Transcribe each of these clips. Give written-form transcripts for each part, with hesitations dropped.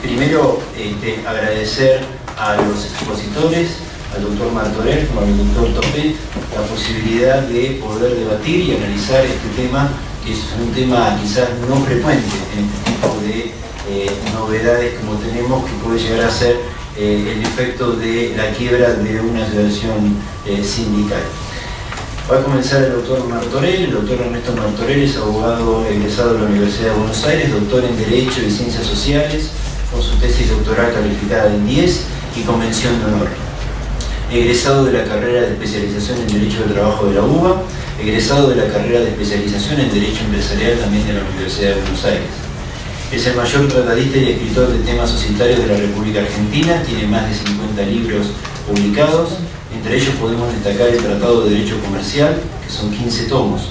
Primero, agradecer a los expositores, al doctor Martorell como al doctor Topet, la posibilidad de poder debatir y analizar este tema, que es un tema quizás no frecuente en este tipo de novedades como tenemos, que puede llegar a ser el efecto de la quiebra de una asociación sindical. Va a comenzar el doctor Martorell. El doctor Ernesto Martorell es abogado egresado de la Universidad de Buenos Aires, doctor en Derecho y Ciencias Sociales, con su tesis doctoral calificada en 10 y con mención de honor. Egresado de la carrera de especialización en Derecho del Trabajo de la UBA, egresado de la carrera de especialización en Derecho Empresarial también de la Universidad de Buenos Aires. Es el mayor tratadista y escritor de temas societarios de la República Argentina, tiene más de 50 libros publicados, entre ellos podemos destacar el Tratado de Derecho Comercial, que son 15 tomos.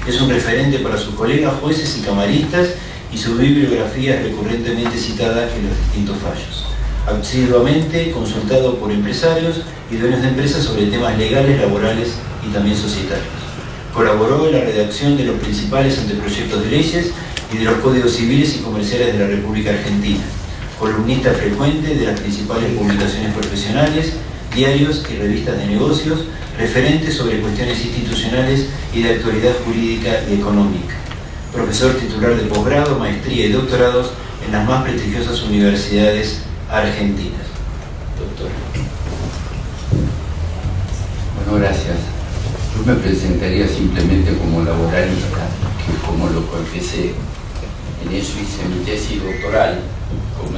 Es un referente para sus colegas jueces y camaristas y su bibliografía es recurrentemente citada en los distintos fallos. Asiduamente consultado por empresarios y dueños de empresas sobre temas legales, laborales y también societarios. Colaboró en la redacción de los principales anteproyectos de leyes y de los códigos civiles y comerciales de la República Argentina. Columnista frecuente de las principales publicaciones profesionales, diarios y revistas de negocios, referentes sobre cuestiones institucionales y de actualidad jurídica y económica. Profesor titular de posgrado, maestría y doctorados en las más prestigiosas universidades argentinas. Doctor. Bueno, gracias. Yo me presentaría simplemente como laboralista, que como lo confesé, en eso hice mi tesis doctoral. Como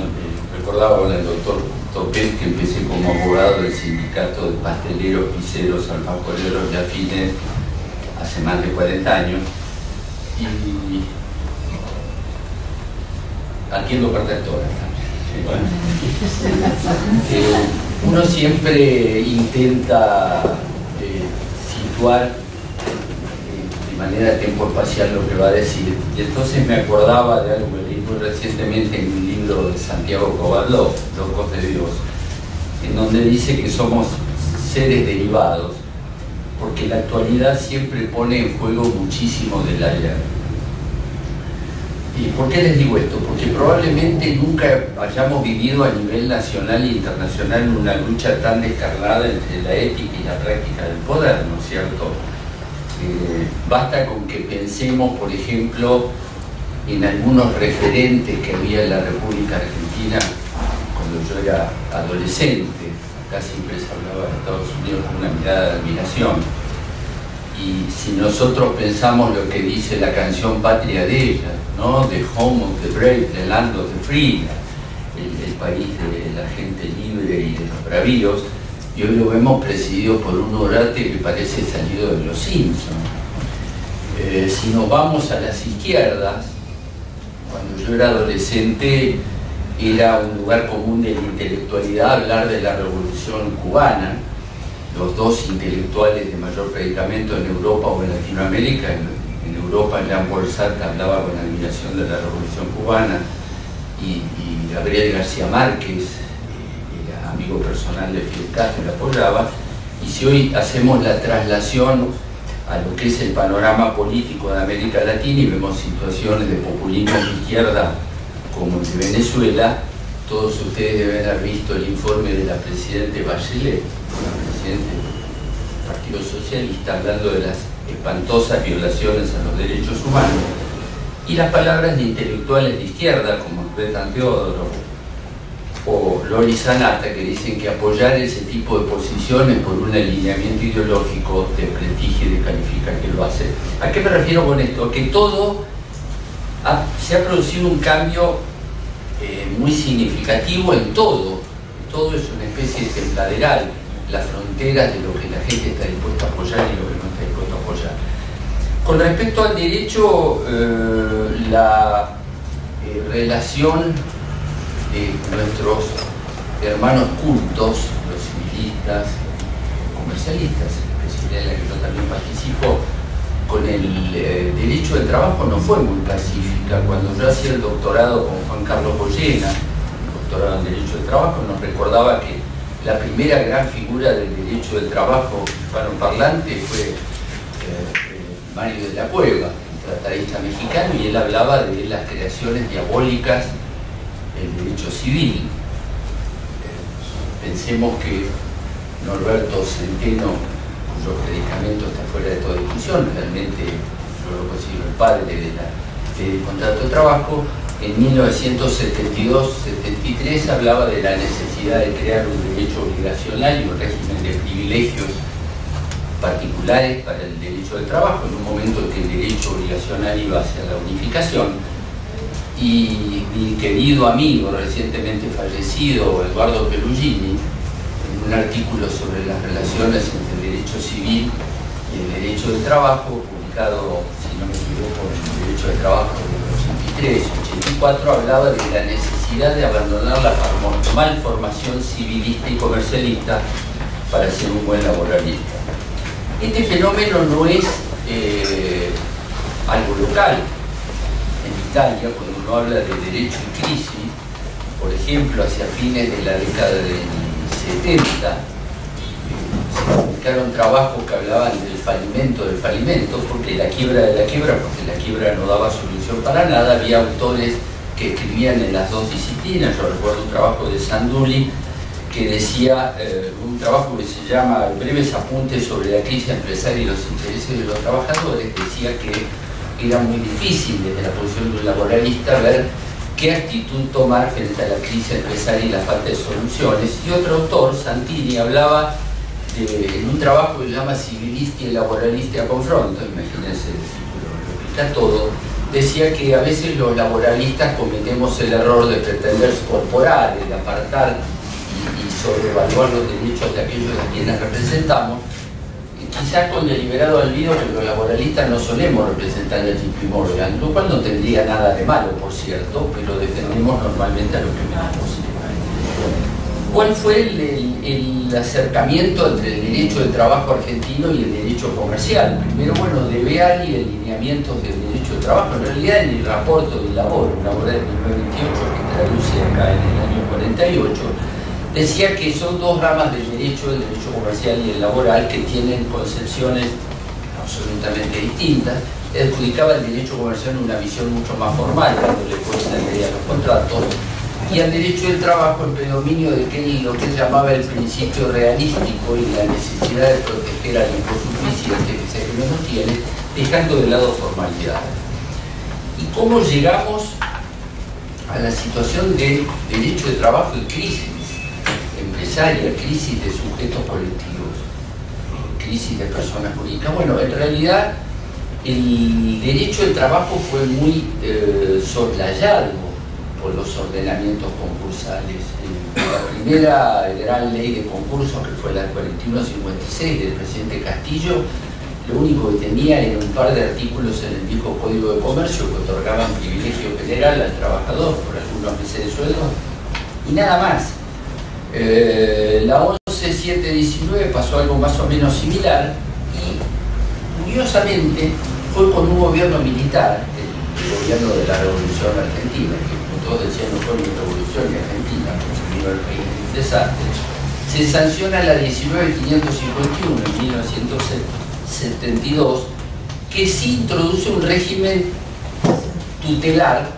recordaba con el doctor Topet que empecé como abogado del sindicato de pasteleros, pizzeros, alfajores y afines hace más de 40 años. Y atiendo protectoras también. Bueno. Uno siempre intenta situar de manera temporal lo que va a decir, y entonces me acordaba de algo que leí muy recientemente en un libro de Santiago Covadló, Locos de Dios, en donde dice que somos seres derivados, porque la actualidad siempre pone en juego muchísimo del ayer. ¿Y por qué les digo esto? Porque probablemente nunca hayamos vivido a nivel nacional e internacional una lucha tan descarnada entre la ética y la práctica del poder, ¿no es cierto? Basta con que pensemos, por ejemplo, en algunos referentes que había en la República Argentina cuando yo era adolescente. Acá siempre se hablaba de Estados Unidos con una mirada de admiración. Y si nosotros pensamos lo que dice la canción patria de ella, ¿no? The home of the brave, the land of the free, el país de la gente libre y de los bravíos, y hoy lo vemos presidido por un orate que parece salido de los Simpsons. Si nos vamos a las izquierdas, cuando yo era adolescente era un lugar común de la intelectualidad hablar de la Revolución Cubana. Los dos intelectuales de mayor predicamento en Europa o en Latinoamérica, en Europa Jean-Paul Sartre hablaba con admiración de la Revolución Cubana y Gabriel García Márquez, era amigo personal de Fidel Castro, le apoyaba. Y si hoy hacemos la traslación a lo que es el panorama político de América Latina y vemos situaciones de populismo de izquierda como el de Venezuela, todos ustedes deben haber visto el informe de la presidenta Bachelet, la presidenta del Partido Socialista, hablando de las espantosas violaciones a los derechos humanos, y las palabras de intelectuales de izquierda como Betan Teodoro o Lori Sanata, que dicen que apoyar ese tipo de posiciones por un alineamiento ideológico de prestigio y descalifica que lo hace. ¿A qué me refiero con esto? Que se ha producido un cambio muy significativo en todo. Todo es una especie de templaderal, las fronteras de lo que la gente está dispuesta a apoyar y lo que no está dispuesto a apoyar. Con respecto al derecho, la relación de nuestros hermanos cultos, los civilistas, comercialistas, especialmente en la que yo también participo, con el derecho del trabajo no fue muy pacífica. Cuando yo hacía el doctorado con Juan Carlos Goyena, doctorado en Derecho del Trabajo, nos recordaba que la primera gran figura del derecho del trabajo hispanoparlante fue Mario de la Cueva, un tratadista mexicano, y él hablaba de las creaciones diabólicas el derecho civil. Pensemos que Norberto Centeno, cuyo predicamento está fuera de toda discusión, realmente yo lo considero el padre del contrato de trabajo, en 1972-73 hablaba de la necesidad de crear un derecho obligacional y un régimen de privilegios particulares para el derecho del trabajo, en un momento en que el derecho obligacional iba hacia la unificación. Y mi querido amigo, recientemente fallecido, Eduardo Perugini, en un artículo sobre las relaciones entre el derecho civil y el derecho del trabajo, publicado, si no me equivoco, en el derecho del trabajo de 83-84, hablaba de la necesidad de abandonar la malformación civilista y comercialista para ser un buen laboralista. Este fenómeno no es algo local. En Italia, cuando uno habla de derecho y crisis, por ejemplo, hacia fines de la década del 70, se publicaron trabajos que hablaban del falimento, porque la quiebra de la quiebra, porque la quiebra no daba solución para nada. Había autores que escribían en las dos disciplinas. Yo recuerdo un trabajo de Sandulli que decía, un trabajo que se llama Breves apuntes sobre la crisis empresaria y los intereses de los trabajadores, decía que era muy difícil desde la posición de un laboralista ver qué actitud tomar frente a la crisis empresaria y la falta de soluciones. Y otro autor, Santini, hablaba en un trabajo que se llama Civilista y Laboralista a Confronto, imagínense el título, lo explica todo, decía que a veces los laboralistas cometemos el error de pretender incorporar, de apartar y sobrevaluar los derechos de aquellos a quienes representamos, quizás con deliberado olvido que los laboralistas no solemos representar el JP Morgan, lo cual no tendría nada de malo, por cierto, pero defendemos normalmente a los que menos posible. ¿Cuál fue el acercamiento entre el derecho del trabajo argentino y el derecho comercial? Primero, bueno, de Beari y el lineamientos del derecho del trabajo. En realidad, en el Rapporto del Lavoro, una obra de 1928 que traduce acá en el año 48, decía que son dos ramas del derecho, el derecho comercial y el laboral, que tienen concepciones absolutamente distintas. Adjudicaba el derecho comercial una visión mucho más formal, dándole fuerza a los contratos, y al derecho del trabajo en predominio de lo que él llamaba el principio realístico y la necesidad de proteger al insuficiente que se no tiene, dejando de lado formalidades. ¿Y cómo llegamos a la situación de derecho de trabajo y crisis empresaria, crisis de sujetos colectivos, crisis de personas jurídicas? Bueno, en realidad el derecho del trabajo fue muy soslayado por los ordenamientos concursales. La primera gran ley de concursos, que fue la 4156 del presidente Castillo, lo único que tenía era un par de artículos en el viejo Código de Comercio que otorgaban privilegio general al trabajador por algunos meses de sueldo y nada más. La 11719 pasó algo más o menos similar y curiosamente fue con un gobierno militar, el gobierno de la Revolución Argentina, que todos decían no fue una revolución en Argentina, porque se vino el país en un desastre. Se sanciona la 19551 en 1972, que sí introduce un régimen tutelar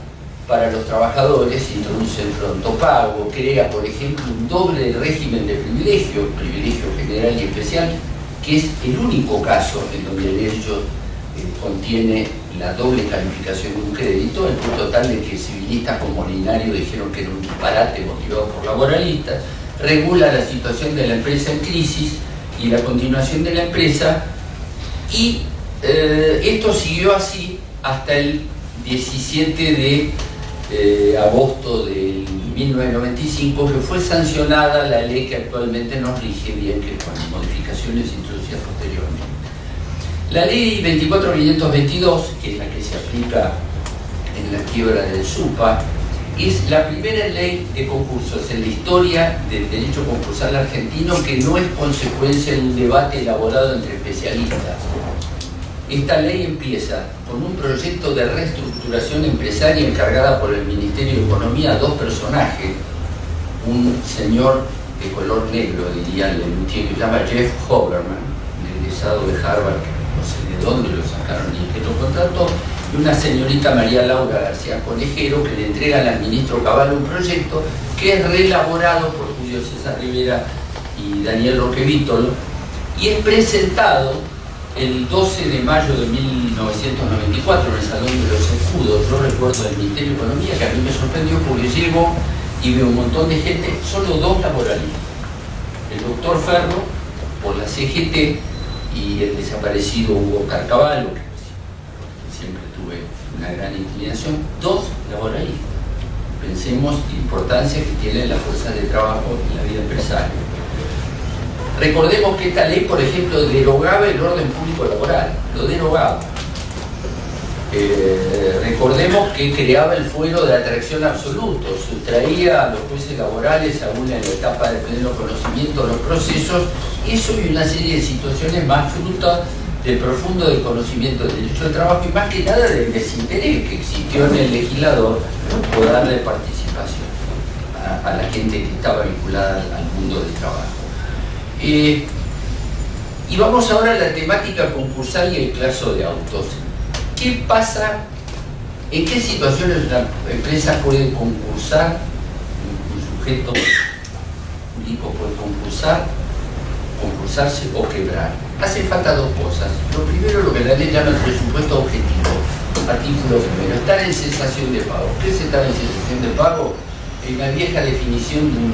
para los trabajadores, introduce el pronto pago, crea, por ejemplo, un doble régimen de privilegio general y especial, que es el único caso en donde el derecho contiene la doble calificación de un crédito, al punto tal de que civilistas como Linario dijeron que era un disparate motivado por laboralistas. Regula la situación de la empresa en crisis y la continuación de la empresa, y esto siguió así hasta el 17 de agosto del 1995, que fue sancionada la ley que actualmente nos rige, bien que con modificaciones introducidas posteriormente. La ley 24522, que es la que se aplica en la quiebra del SUPA, es la primera ley de concursos en la historia del derecho concursal argentino que no es consecuencia de un debate elaborado entre especialistas. Esta ley empieza con un proyecto de reestructuración empresaria encargada por el Ministerio de Economía a dos personajes, un señor de color negro, diría el luthier, que se llama Jeff Hoberman, egresado de Harvard, no sé de dónde lo sacaron y que lo contrató, y y una señorita María Laura García Conejero, que le entregan al ministro Cavallo un proyecto que es reelaborado por Julio César Rivera y Daniel Roque Vítolo, y es presentado el 12 de mayo de 1994 en el Salón de los Escudos. Yo recuerdo del Ministerio de Economía, que a mí me sorprendió porque llego y veo un montón de gente, solo dos laboralistas: el doctor Ferro por la CGT y el desaparecido Hugo Carcavallo, que siempre tuve una gran inclinación. Dos laboralistas. Pensemos la importancia que tiene la fuerza de trabajo en la vida empresaria. Recordemos que esta ley, por ejemplo, derogaba el orden público laboral, lo derogaba. Recordemos que creaba el fuero de atracción absoluto, sustraía a los jueces laborales, aún en la etapa de pleno conocimiento de los procesos, eso y una serie de situaciones más fruto del profundo desconocimiento del derecho de trabajo y más que nada del desinterés que existió en el legislador por darle participación a la gente que estaba vinculada al mundo del trabajo. Y vamos ahora a la temática concursal y el caso de autos. ¿Qué pasa? ¿En qué situaciones una empresa puede concursar? Un sujeto jurídico puede concursarse o quebrar. Hace falta dos cosas. Lo primero, lo que la ley llama el presupuesto objetivo. Artículo primero, estar en cesación de pago. ¿Qué es estar en cesación de pago? En la vieja definición de un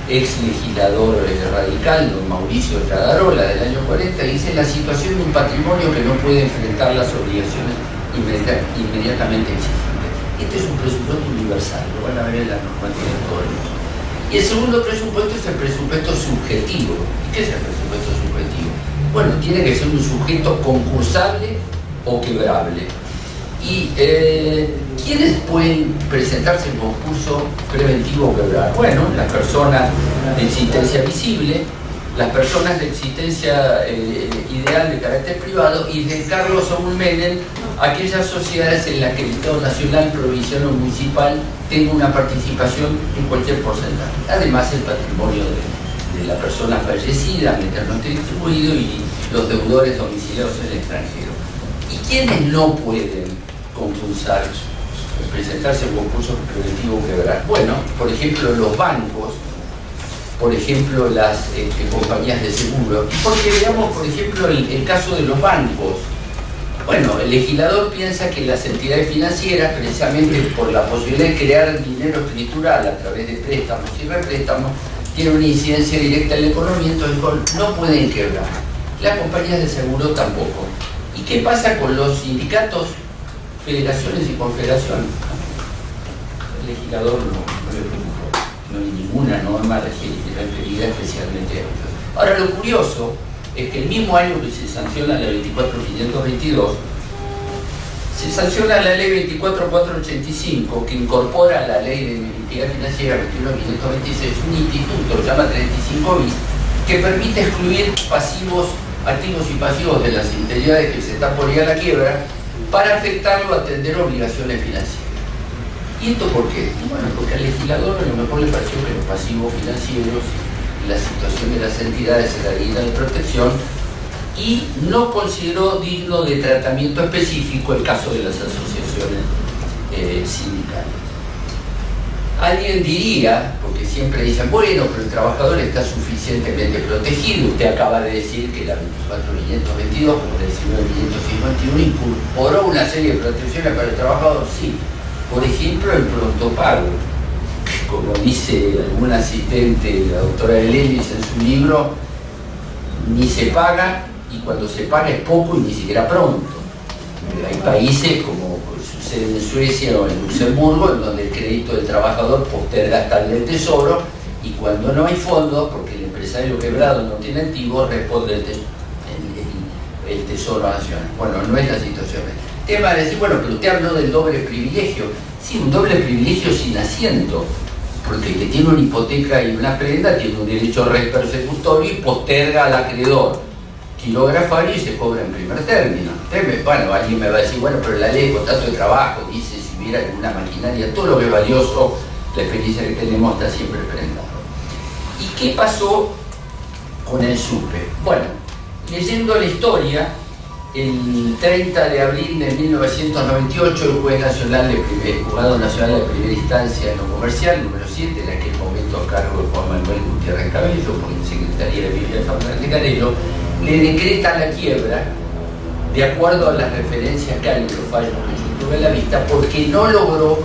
ex legislador radical, don Mauricio Estradarola, del año 40, dice: la situación de un patrimonio que no puede enfrentar las obligaciones inmediatamente existentes. Este es un presupuesto universal, lo van a ver en la normativa de todo el mundo. Y el segundo presupuesto es el presupuesto subjetivo. ¿Y qué es el presupuesto subjetivo? Bueno, tiene que ser un sujeto concursable o quebrable. ¿Y quiénes pueden presentarse en concurso preventivo o quebrar? Bueno, las personas de existencia visible, las personas de existencia ideal de carácter privado, y de Carlos Saúl Menem, aquellas sociedades en las que el Estado Nacional, provincial o municipal tenga una participación en cualquier porcentaje. Además, el patrimonio de la persona fallecida, mientras no esté distribuido, y los deudores domiciliados en el extranjero. ¿Y quiénes no pueden concursar, presentarse en concursos preventivos o quebrar? Bueno, por ejemplo, los bancos, por ejemplo, las compañías de seguro. Porque veamos, por ejemplo, el caso de los bancos. Bueno, el legislador piensa que las entidades financieras, precisamente por la posibilidad de crear dinero escritural a través de préstamos y représtamos, tienen una incidencia directa en la economía, entonces no pueden quebrar. Las compañías de seguro tampoco. ¿Y qué pasa con los sindicatos, federaciones y confederaciones? El legislador no le preocupó. No hay ninguna norma referida especialmente a ellos. Ahora, lo curioso es que el mismo año que se sanciona la 24.522, se sanciona la ley 24.485, que incorpora a la ley de entidad financiera 21.526 un instituto, se llama 35 bis, que permite excluir pasivos, activos y pasivos de las entidades que se están por ir a la quiebra para afectarlo a atender obligaciones financieras. ¿Y esto por qué? Bueno, porque al legislador a lo mejor le pareció que los pasivos financieros, la situación de las entidades en la línea de protección, y no consideró digno de tratamiento específico el caso de las asociaciones sindicales. Alguien diría, porque siempre dicen, bueno, pero el trabajador está suficientemente protegido. Usted acaba de decir que la 24.522, como la 19.551, incorporó una serie de protecciones para el trabajador. Sí, por ejemplo, el pronto pago. Como dice algún asistente, la doctora Elelis en su libro, ni se paga, y cuando se paga es poco y ni siquiera pronto. Hay países como sucede en Suecia o en Luxemburgo, en donde el crédito del trabajador posterga hasta el del tesoro, y cuando no hay fondos, porque el empresario quebrado no tiene activos, responde el tesoro nacional. Bueno, no es la situación. El tema de decir, bueno, pero usted habló del doble privilegio. Sí, un doble privilegio sin asiento, porque el que tiene una hipoteca y una prenda tiene un derecho res persecutorio y posterga al acreedor quilografario y se cobra en primer término. Bueno, alguien me va a decir, bueno, pero la ley de contrato de trabajo dice si hubiera alguna maquinaria, todo lo que es valioso, la experiencia que tenemos está siempre prendado. ¿Y qué pasó con el SUPE? Bueno, leyendo la historia, el 30 de abril de 1998, el juez nacional juzgado nacional de primera instancia en lo comercial, número 7, en aquel momento a cargo de Juan Manuel Gutiérrez Cabello, por la Secretaría de Vivienda Fernández Carello, le decreta la quiebra de acuerdo a las referencias que hay en los fallos que yo tuve a la vista, porque no logró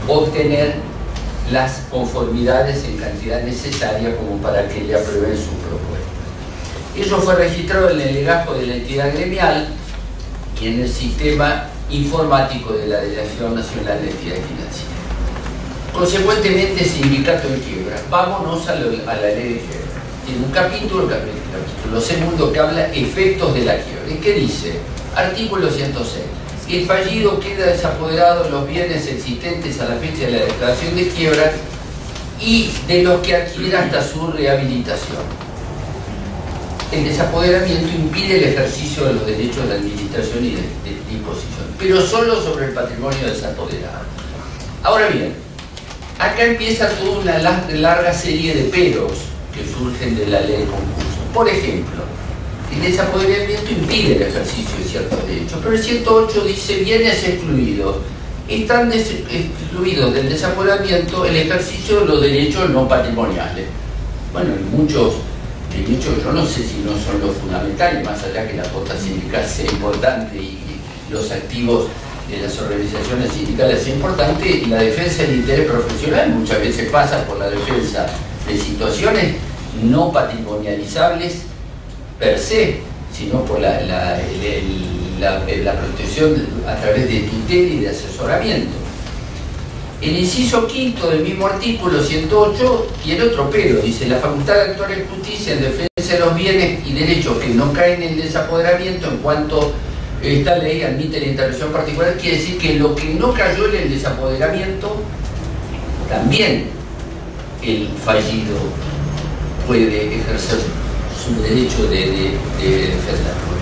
obtener las conformidades en cantidad necesaria como para que le aprueben su propuesta. Eso fue registrado en el legajo de la entidad gremial y en el sistema informático de la Delegación Nacional de Entidades Financieras. Consecuentemente, sindicato en quiebra. Vámonos a la ley de quiebra. Tiene un capítulo segundo, que habla efectos de la quiebra. ¿Y qué dice? Artículo 106. El fallido queda desapoderado de los bienes existentes a la fecha de la declaración de quiebra y de los que adquiera hasta su rehabilitación. El desapoderamiento impide el ejercicio de los derechos de administración y de disposición, pero solo sobre el patrimonio desapoderado. Ahora bien, acá empieza toda una larga serie de peros que surgen de la ley de concurso. Por ejemplo, el desapoderamiento impide el ejercicio de ciertos derechos, pero el 108 dice bienes excluidos. Están excluidos del desapoderamiento el ejercicio de los derechos no patrimoniales. Bueno, en muchos derechos yo no sé si no son los fundamentales, más allá que la cuota sindical sea importante y los activos de las organizaciones sindicales sea importante, la defensa del interés profesional muchas veces pasa por la defensa de situaciones no patrimonializables per se, sino por la protección a través de tutela y de asesoramiento. El inciso quinto del mismo artículo 108 tiene otro pero, dice: la facultad de actuar en justicia en defensa de los bienes y derechos que no caen en el desapoderamiento en cuanto esta ley admite la intervención particular. Quiere decir que lo que no cayó en el desapoderamiento, también el fallido puede ejercer su derecho de defenderlo.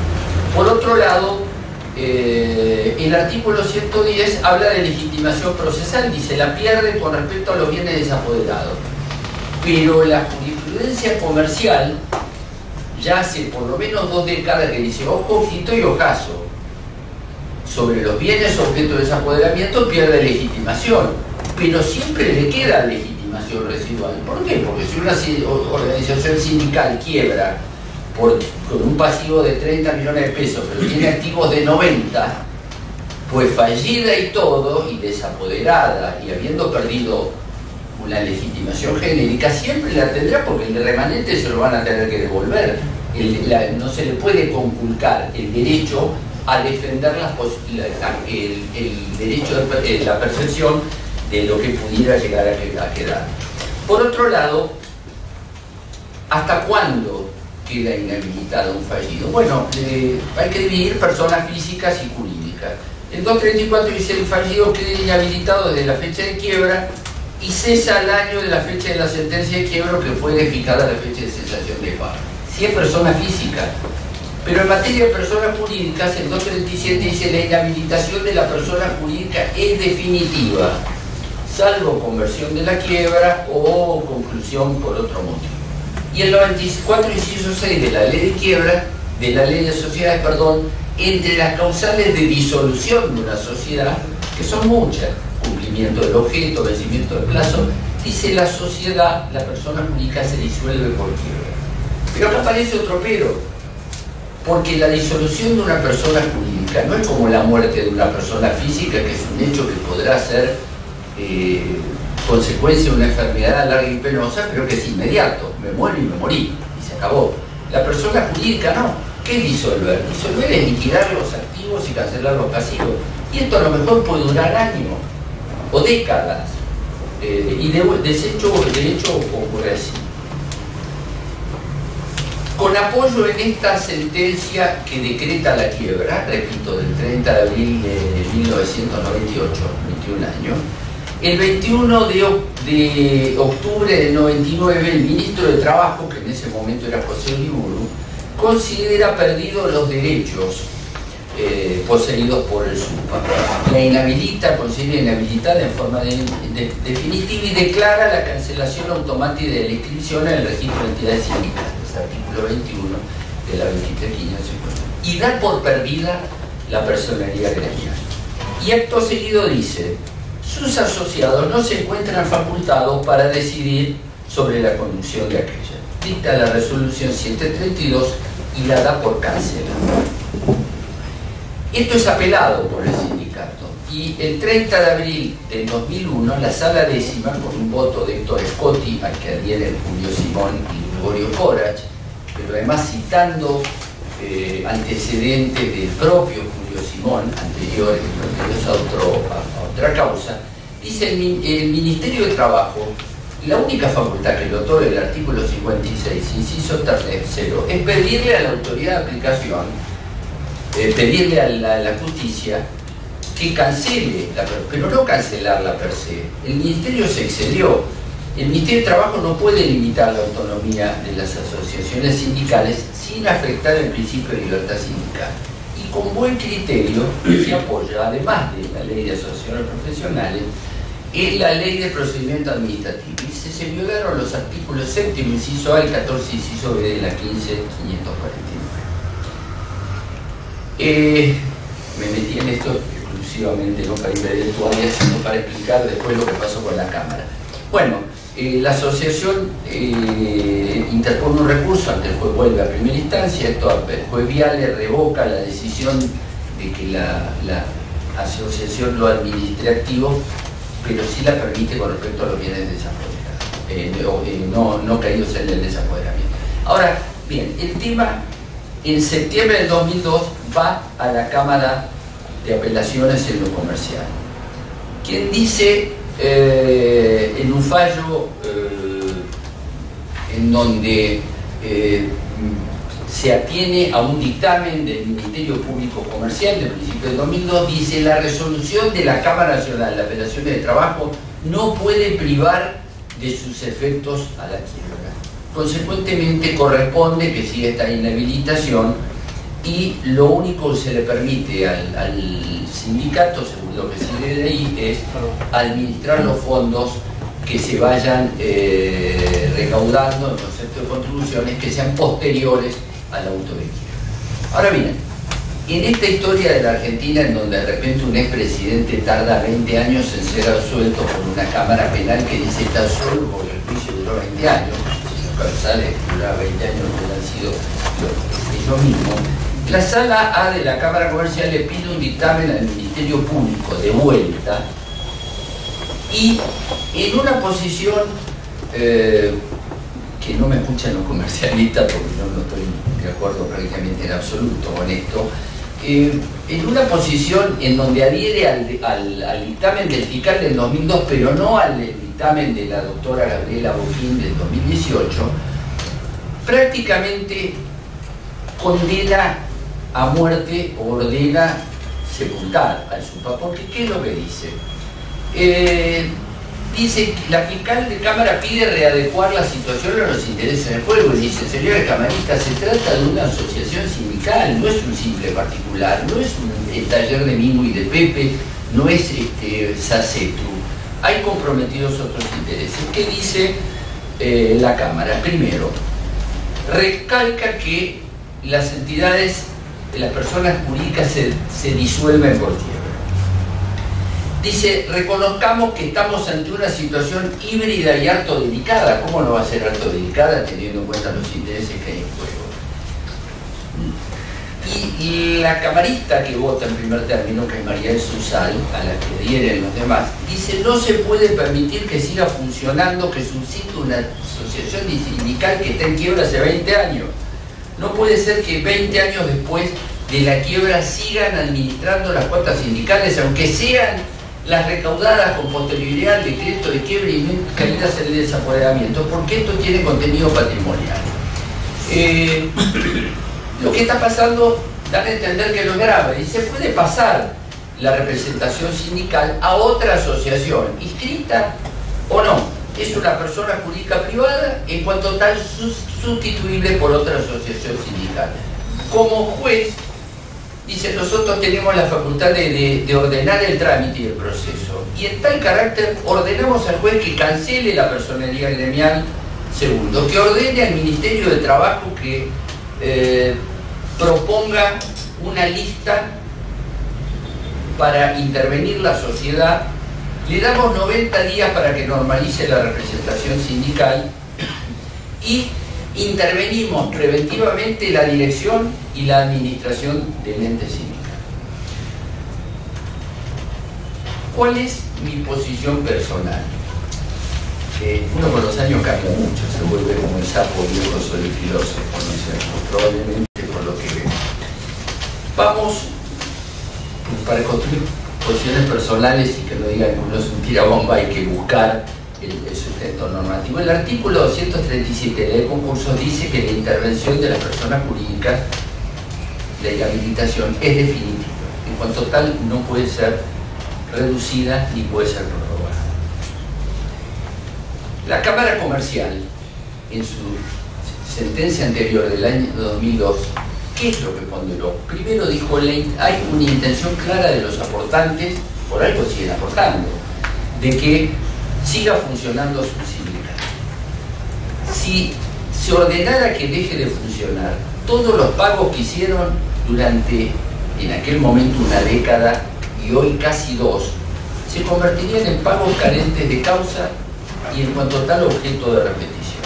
Por otro lado, el artículo 110 habla de legitimación procesal, dice: la pierde con respecto a los bienes desapoderados. Pero la jurisprudencia comercial ya hace por lo menos 2 décadas que dice: ojo, ojito y ojazo, sobre los bienes objeto de desapoderamiento pierde legitimación, pero siempre le queda legitimación residual. ¿Por qué? Porque si una organización sindical quiebra con un pasivo de 30 millones de pesos, pero tiene activos de 90, pues fallida y todo, y desapoderada, y habiendo perdido una legitimación genérica, siempre la tendrá, porque el remanente se lo van a tener que devolver. No se le puede conculcar el derecho a defender el derecho de la percepción de lo que pudiera llegar a quedar. Por otro lado, ¿hasta cuándo queda inhabilitado un fallido? Bueno, hay que dividir personas físicas y jurídicas. El 234 dice: el fallido queda inhabilitado desde la fecha de quiebra y cesa al año de la fecha de la sentencia de quiebra, que fue fijada la fecha de cesación de pago. Si es persona física. Pero en materia de personas jurídicas, el 237 dice: la inhabilitación de la persona jurídica es definitiva, salvo conversión de la quiebra o conclusión por otro motivo. Y el 94, inciso 6 de la ley de quiebra, de la ley de sociedades, perdón, entre las causales de disolución de una sociedad, que son muchas: cumplimiento del objeto, vencimiento del plazo, dice la sociedad, la persona jurídica se disuelve por quiebra. Pero acá aparece otro pero, porque la disolución de una persona jurídica no es como la muerte de una persona física, que es un hecho que podrá ser consecuencia de una enfermedad larga y penosa, pero que es inmediato: me muero y me morí, y se acabó. La persona jurídica no. ¿Qué es disolver? Disolver es liquidar los activos y cancelar los pasivos. Y esto a lo mejor puede durar años o décadas. Y de hecho ocurre así. Con apoyo en esta sentencia que decreta la quiebra, repito, del 30 de abril de 1998, 21 años, el 21 de octubre del 99, el ministro de Trabajo, que en ese momento era José Uriburu, considera perdidos los derechos poseídos por el SUPA. La inhabilita, considera inhabilitada en forma definitiva y declara la cancelación automática de la inscripción en el registro de entidades sindicales, artículo 21, de la 23.550, y da por perdida la personalidad gremial. Y acto seguido dice: sus asociados no se encuentran facultados para decidir sobre la conducción de aquella. Dicta la resolución 732 y la da por cancelada. Esto es apelado por el sindicato, y el 30 de abril del 2001 la Sala Décima, con un voto de Héctor Scotti, al que adhieren Julio Simón y Gregorio Corach, pero además citando antecedentes del propio Julio Simón, anteriores a otra causa, dice: el Ministerio de Trabajo, la única facultad que le otorga el artículo 56, inciso tercero, es pedirle a la autoridad de aplicación, pedirle a la justicia que cancele, pero no cancelarla per se. El Ministerio se excedió. El Ministerio de Trabajo no puede limitar la autonomía de las asociaciones sindicales sin afectar el principio de libertad sindical. Y con buen criterio se apoya, además de la Ley de Asociaciones Profesionales, en la Ley de Procedimiento Administrativo. Y se violaron los artículos 7, inciso A, y 14, inciso B de la 15.549. Me metí en esto exclusivamente no para intelectuales, sino para explicar después lo que pasó con la Cámara. Bueno, la asociación interpone un recurso ante el juez, vuelve a primera instancia. Esto, el juez Viale revoca la decisión de que la asociación lo administre activo, pero sí la permite con respecto a los bienes desapoderados, no caídos en el desapoderamiento. Ahora, bien, el tema en septiembre del 2002 va a la Cámara de Apelaciones en lo comercial, quien dice en un fallo en donde se atiene a un dictamen del Ministerio Público Comercial del principio del 2002, dice: la resolución de la Cámara Nacional de Apelaciones de Trabajo no puede privar de sus efectos a la quiebra. Consecuentemente, corresponde que siga esta inhabilitación, y lo único que se le permite al sindicato, según lo que sigue de ahí, es administrar los fondos que se vayan recaudando en concepto de contribuciones que sean posteriores al auto de quiebra. Ahora bien, en esta historia de la Argentina, en donde de repente un expresidente tarda 20 años en ser absuelto por una cámara penal que dice está solo porque el juicio duró 20 años, si los causales duraban 20 años hubieran sido lo mismo, la Sala A de la Cámara Comercial le pide un dictamen al Ministerio Público de vuelta, y en una posición que no me escuchan los comercialistas porque no estoy de acuerdo prácticamente en absoluto con esto, en una posición en donde adhiere al dictamen del fiscal del 2002, pero no al dictamen de la doctora Gabriela Boquín del 2018, prácticamente condena a muerte o ordena sepultar al SUPA. Porque ¿qué es lo que dice? Dice que la fiscal de Cámara pide readecuar la situación a los intereses del pueblo, y dice: señores camaristas, se trata de una asociación sindical, no es un simple particular, no es el taller de Mimo y de Pepe, no es SACETU, hay comprometidos otros intereses. ¿Qué dice la Cámara? Primero, recalca que las entidades, las personas jurídicas se disuelven por quiebra. Dice: reconozcamos que estamos ante una situación híbrida y harto delicada. ¿Cómo no va a ser harto delicada teniendo en cuenta los intereses que hay en juego? Y la camarista que vota en primer término, que es María del Susal, a la que adhieren los demás, dice: no se puede permitir que siga funcionando, que subsista una asociación sindical que está en quiebra hace 20 años. No puede ser que 20 años después de la quiebra sigan administrando las cuotas sindicales, aunque sean las recaudadas con posterioridad al decreto de quiebra y no caídas en el desapoderamiento, porque esto tiene contenido patrimonial. Lo que está pasando da a entender que lo es grave, y se puede pasar la representación sindical a otra asociación, inscrita o no. Es una persona jurídica privada, en cuanto tal sustituible por otra asociación sindical. Como juez, dice: nosotros tenemos la facultad de ordenar el trámite y el proceso, y en tal carácter ordenamos al juez que cancele la personalidad gremial. Segundo, que ordene al Ministerio de Trabajo que proponga una lista para intervenir la sociedad. Le damos 90 días para que normalice la representación sindical y intervenimos preventivamente la dirección y la administración del ente sindical. ¿Cuál es mi posición personal? Uno con los años cambia mucho, se vuelve como el sapo viejo sobre el filósofo, ¿no es cierto? Probablemente por lo que veo. Vamos, para construir posiciones personales y que no digan que uno es un tirabomba, hay que buscar el sustento normativo. El artículo 237 de la ley de concursos dice que la intervención de las personas jurídicas, la inhabilitación, es definitiva. En cuanto tal, no puede ser reducida ni puede ser prorrogada. La Cámara Comercial, en su sentencia anterior del año 2002, ¿qué es lo que ponderó? Primero dijo, hay una intención clara de los aportantes, por algo siguen aportando, de que siga funcionando su sindicato. Si se ordenara que deje de funcionar, todos los pagos que hicieron durante, en aquel momento, una década y hoy casi 2, se convertirían en pagos carentes de causa y en cuanto tal objeto de repetición.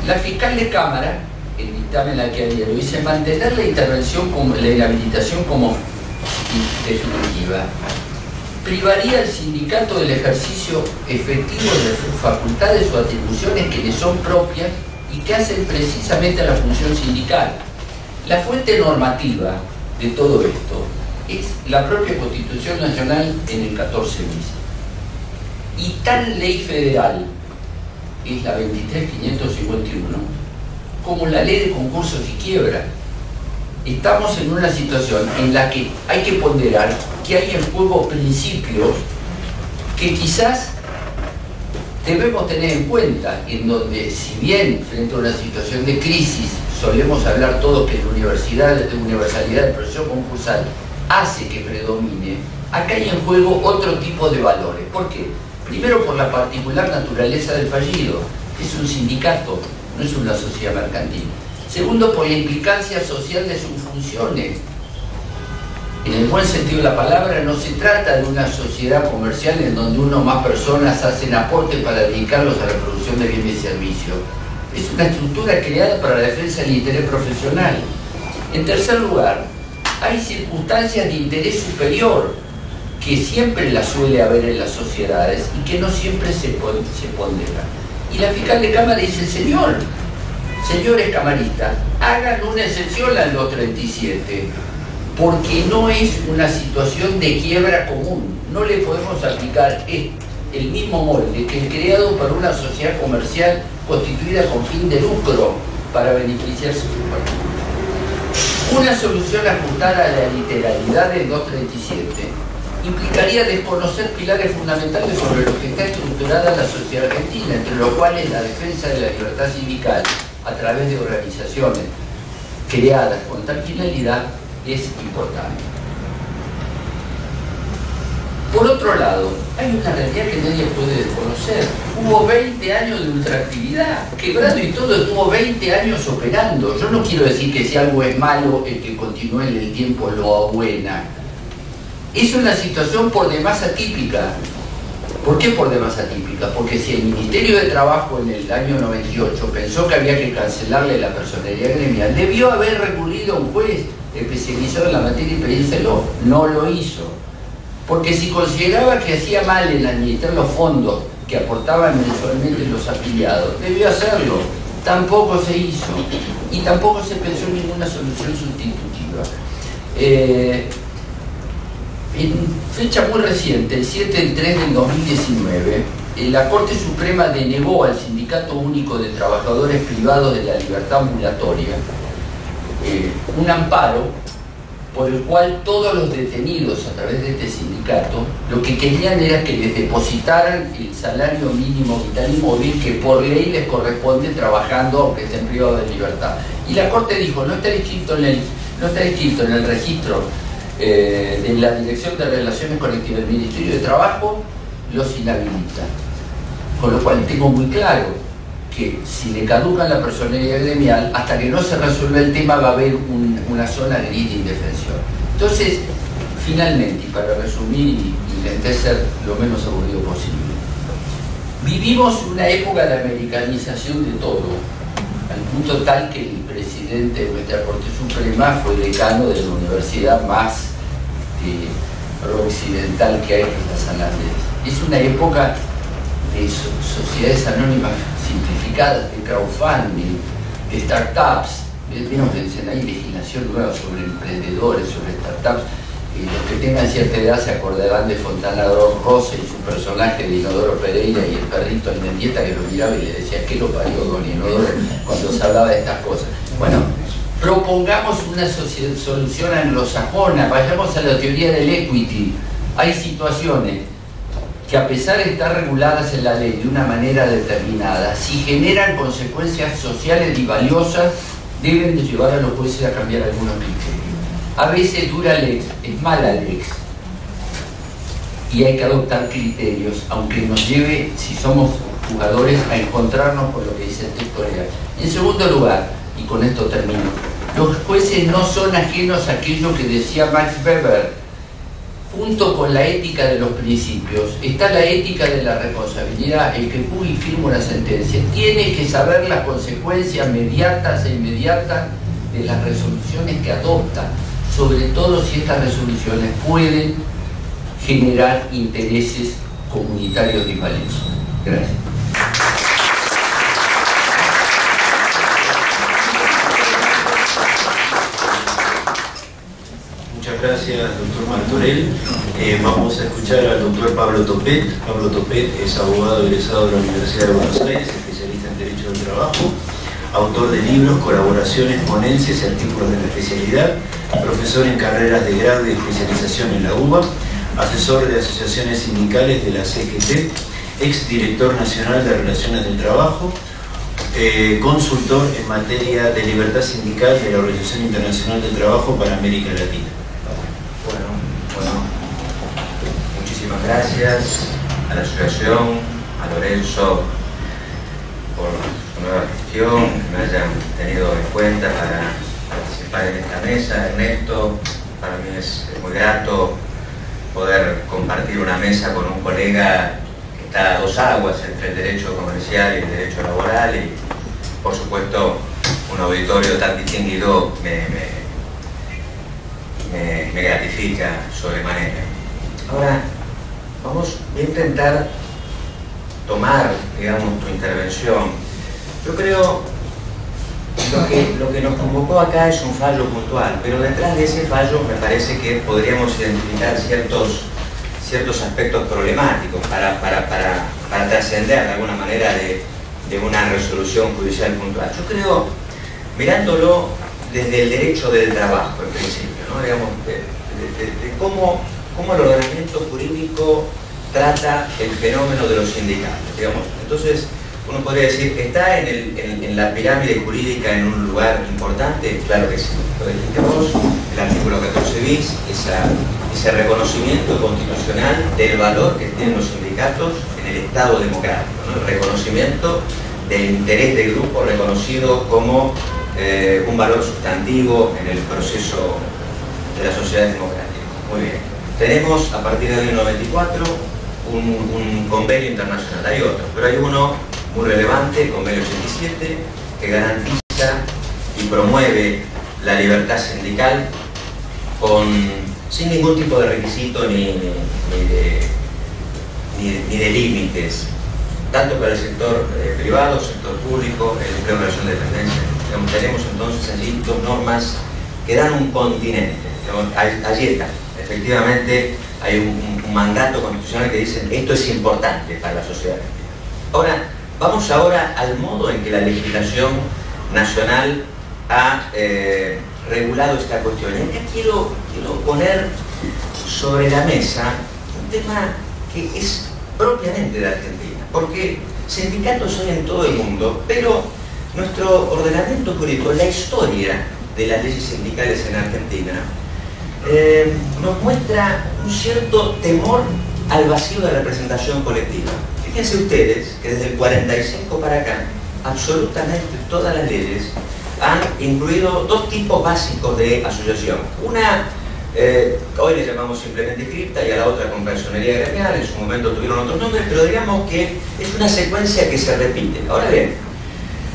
La fiscal de Cámara, el dictamen al que había, lo dice, mantener la intervención como la inhabilitación como definitiva privaría al sindicato del ejercicio efectivo de sus facultades o atribuciones que le son propias y que hacen precisamente a la función sindical. La fuente normativa de todo esto es la propia Constitución Nacional en el 14 bis. Y tal ley federal es la 23.551 como la ley de concursos y quiebra. Estamos en una situación en la que hay que ponderar que hay en juego principios que quizás debemos tener en cuenta, en donde, si bien frente a una situación de crisis solemos hablar todos que la universalidad del proceso concursal hace que predomine, acá hay en juego otro tipo de valores. ¿Por qué? Primero, por la particular naturaleza del fallido. Es un sindicato, no es una sociedad mercantil. Segundo, por la implicancia social de sus funciones. En el buen sentido de la palabra, no se trata de una sociedad comercial en donde uno o más personas hacen aportes para dedicarlos a la producción de bienes y servicios. Es una estructura creada para la defensa del interés profesional. En tercer lugar, hay circunstancias de interés superior que siempre las suele haber en las sociedades y que no siempre se ponderan. Y la fiscal de Cámara dice, señores camaristas, hagan una excepción al 237, porque no es una situación de quiebra común. No le podemos aplicar el mismo molde que el creado para una sociedad comercial constituida con fin de lucro para beneficiarse de su particular. Una solución ajustada a la literalidad del 237 implicaría desconocer pilares fundamentales sobre los que está estructurada la sociedad argentina, entre los cuales la defensa de la libertad sindical a través de organizaciones creadas con tal finalidad es importante. Por otro lado, hay una realidad que nadie puede desconocer. Hubo 20 años de ultraactividad, quebrado y todo, estuvo 20 años operando. Yo no quiero decir que si algo es malo, el que continúe en el tiempo lo abuena. Es una situación por demás atípica. ¿Por qué por demás atípica? Porque si el Ministerio de Trabajo en el año 98 pensó que había que cancelarle la personería gremial, debió haber recurrido a un juez especializado en la materia y pedírselo. No lo hizo. Porque si consideraba que hacía mal en administrar los fondos que aportaban mensualmente los afiliados, debió hacerlo. Tampoco se hizo. Y tampoco se pensó en ninguna solución sustitutiva. En fecha muy reciente, el 7/3 del 2019, la Corte Suprema denegó al Sindicato Único de Trabajadores Privados de la Libertad Ambulatoria un amparo por el cual todos los detenidos a través de este sindicato lo que querían era que les depositaran el salario mínimo vital y móvil que por ley les corresponde trabajando aunque estén privados de libertad. Y la Corte dijo, no está escrito en el registro de la Dirección de Relaciones Colectivas del Ministerio de Trabajo, los inhabilita. Con lo cual tengo muy claro que si le caduca la personalidad gremial, hasta que no se resuelva el tema va a haber una zona gris de indefensión. Entonces, finalmente, y para resumir y intentar ser lo menos aburrido posible, vivimos una época de americanización de todo, al punto tal que el presidente de nuestra Corte Suprema fue decano de la universidad más pro-occidental que hay, que es la San Andrés. Es una época de sociedades anónimas simplificadas, de crowdfunding, de startups. Vieron que dicen, hay legislación nueva sobre emprendedores, sobre startups. Los que tengan cierta edad se acordarán de Fontana Rosa y su personaje de Inodoro Pereira y el perrito Almendieta, que lo miraba y le decía, ¿qué lo parió don Inodoro? Cuando se hablaba de estas cosas. Bueno, propongamos una solución anglosajona, vayamos a la teoría del equity. Hay situaciones que, a pesar de estar reguladas en la ley de una manera determinada, si generan consecuencias sociales y valiosas, deben de llevar a los jueces a cambiar algunos criterios. A veces dura lex, es mala lex, y hay que adoptar criterios, aunque nos lleve, si somos jugadores, a encontrarnos con lo que dice el texto legal. En segundo lugar, y con esto termino, los jueces no son ajenos a aquello que decía Max Weber. Junto con la ética de los principios está la ética de la responsabilidad. El que juzga y firma una sentencia tiene que saber las consecuencias mediatas e inmediatas de las resoluciones que adopta, sobre todo si estas resoluciones pueden generar intereses comunitarios y valiosos. Gracias. Muchas gracias, doctor Martorell. Vamos a escuchar al doctor Pablo Topet. Pablo Topet es abogado egresado de la Universidad de Buenos Aires, especialista en Derecho del Trabajo, autor de libros, colaboraciones, ponencias y artículos de la especialidad, profesor en carreras de grado y especialización en la UBA, asesor de asociaciones sindicales de la CGT, exdirector nacional de Relaciones del Trabajo, consultor en materia de libertad sindical de la Organización Internacional del Trabajo para América Latina. Bueno, muchísimas gracias a la asociación, a Lorenzo por su nueva gestión, que me hayan tenido en cuenta para participar en esta mesa. Ernesto, para mí es muy grato poder compartir una mesa con un colega que está a dos aguas entre el derecho comercial y el derecho laboral, y por supuesto un auditorio tan distinguido me gratifica sobremanera. Ahora voy a intentar tomar, digamos, tu intervención. Yo creo lo que nos convocó acá es un fallo puntual, pero detrás de ese fallo me parece que podríamos identificar ciertos aspectos problemáticos para trascender de alguna manera de una resolución judicial puntual. Yo creo, mirándolo desde el derecho del trabajo, en principio, ¿no? Digamos, de cómo el ordenamiento jurídico trata el fenómeno de los sindicatos, digamos. Entonces, uno podría decir, ¿está en la pirámide jurídica en un lugar importante? Claro que sí. Lo dijiste vos, el artículo 14 bis, ese reconocimiento constitucional del valor que tienen los sindicatos en el Estado democrático, ¿no? El reconocimiento del interés del grupo reconocido como un valor sustantivo en el proceso de las sociedades democráticas. Muy bien. Tenemos, a partir del año 94, un convenio internacional. Hay otros, pero hay uno muy relevante, el convenio 87, que garantiza y promueve la libertad sindical sin ningún tipo de requisito ni de límites, tanto para el sector privado, sector público, el empleo en relación de dependencia. Tenemos entonces allí dos normas que dan un continente. Allí está. Efectivamente hay un mandato constitucional que dice esto es importante para la sociedad. Ahora, vamos al modo en que la legislación nacional ha regulado esta cuestión. Y acá quiero poner sobre la mesa un tema que es propiamente de Argentina, porque sindicatos hay en todo el mundo, pero nuestro ordenamiento jurídico, la historia de las leyes sindicales en Argentina, nos muestra un cierto temor al vacío de representación colectiva. Fíjense ustedes que desde el 45 para acá, absolutamente todas las leyes han incluido dos tipos básicos de asociación. Una, hoy le llamamos simplemente cripta, y a la otra con personería gremial, en su momento tuvieron otros nombres, pero digamos que es una secuencia que se repite. Ahora bien,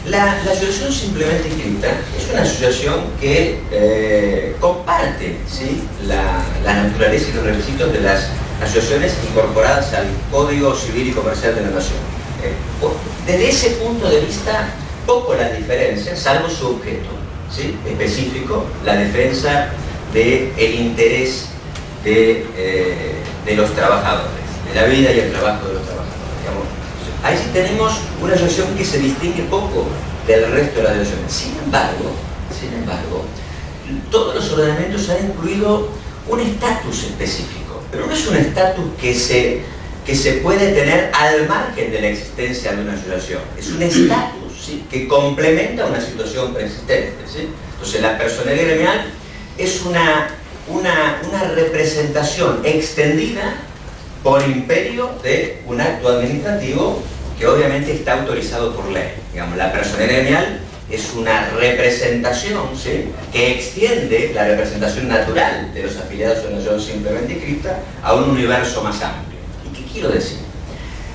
la asociación simplemente cripta es una asociación que comparte, ¿sí?, la naturaleza y los requisitos de las asociaciones incorporadas al Código Civil y Comercial de la Nación. Desde ese punto de vista, poco las diferencias, salvo su objeto, ¿sí?, específico, la defensa del interés de los trabajadores, de la vida y el trabajo de los trabajadores. Digamos, ahí sí tenemos una asociación que se distingue poco del resto de las asociaciones. Sin embargo, todos los ordenamientos han incluido un estatus específico, pero no es un estatus que se puede tener al margen de la existencia de una asociación. Es un estatus, ¿sí?, que complementa una situación preexistente, ¿sí? Entonces, la personería gremial es una representación extendida por imperio de un acto administrativo que obviamente está autorizado por ley. Digamos, la personería gremial es una representación, ¿sí?, que extiende la representación natural de los afiliados a una asociación simplemente inscrita a un universo más amplio. ¿Y qué quiero decir?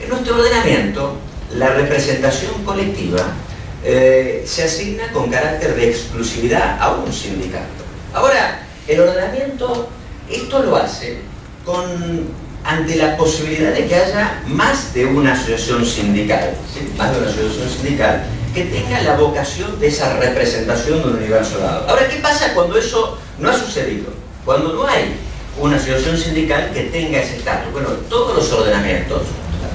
En nuestro ordenamiento, la representación colectiva se asigna con carácter de exclusividad a un sindicato. Ahora, el ordenamiento esto lo hace ante la posibilidad de que haya más de una asociación sindical, ¿sí?, más de una asociación sindical que tenga la vocación de esa representación de un universo dado. Ahora, ¿qué pasa cuando eso no ha sucedido? Cuando no hay una asociación sindical que tenga ese estatus. Bueno, todos los ordenamientos,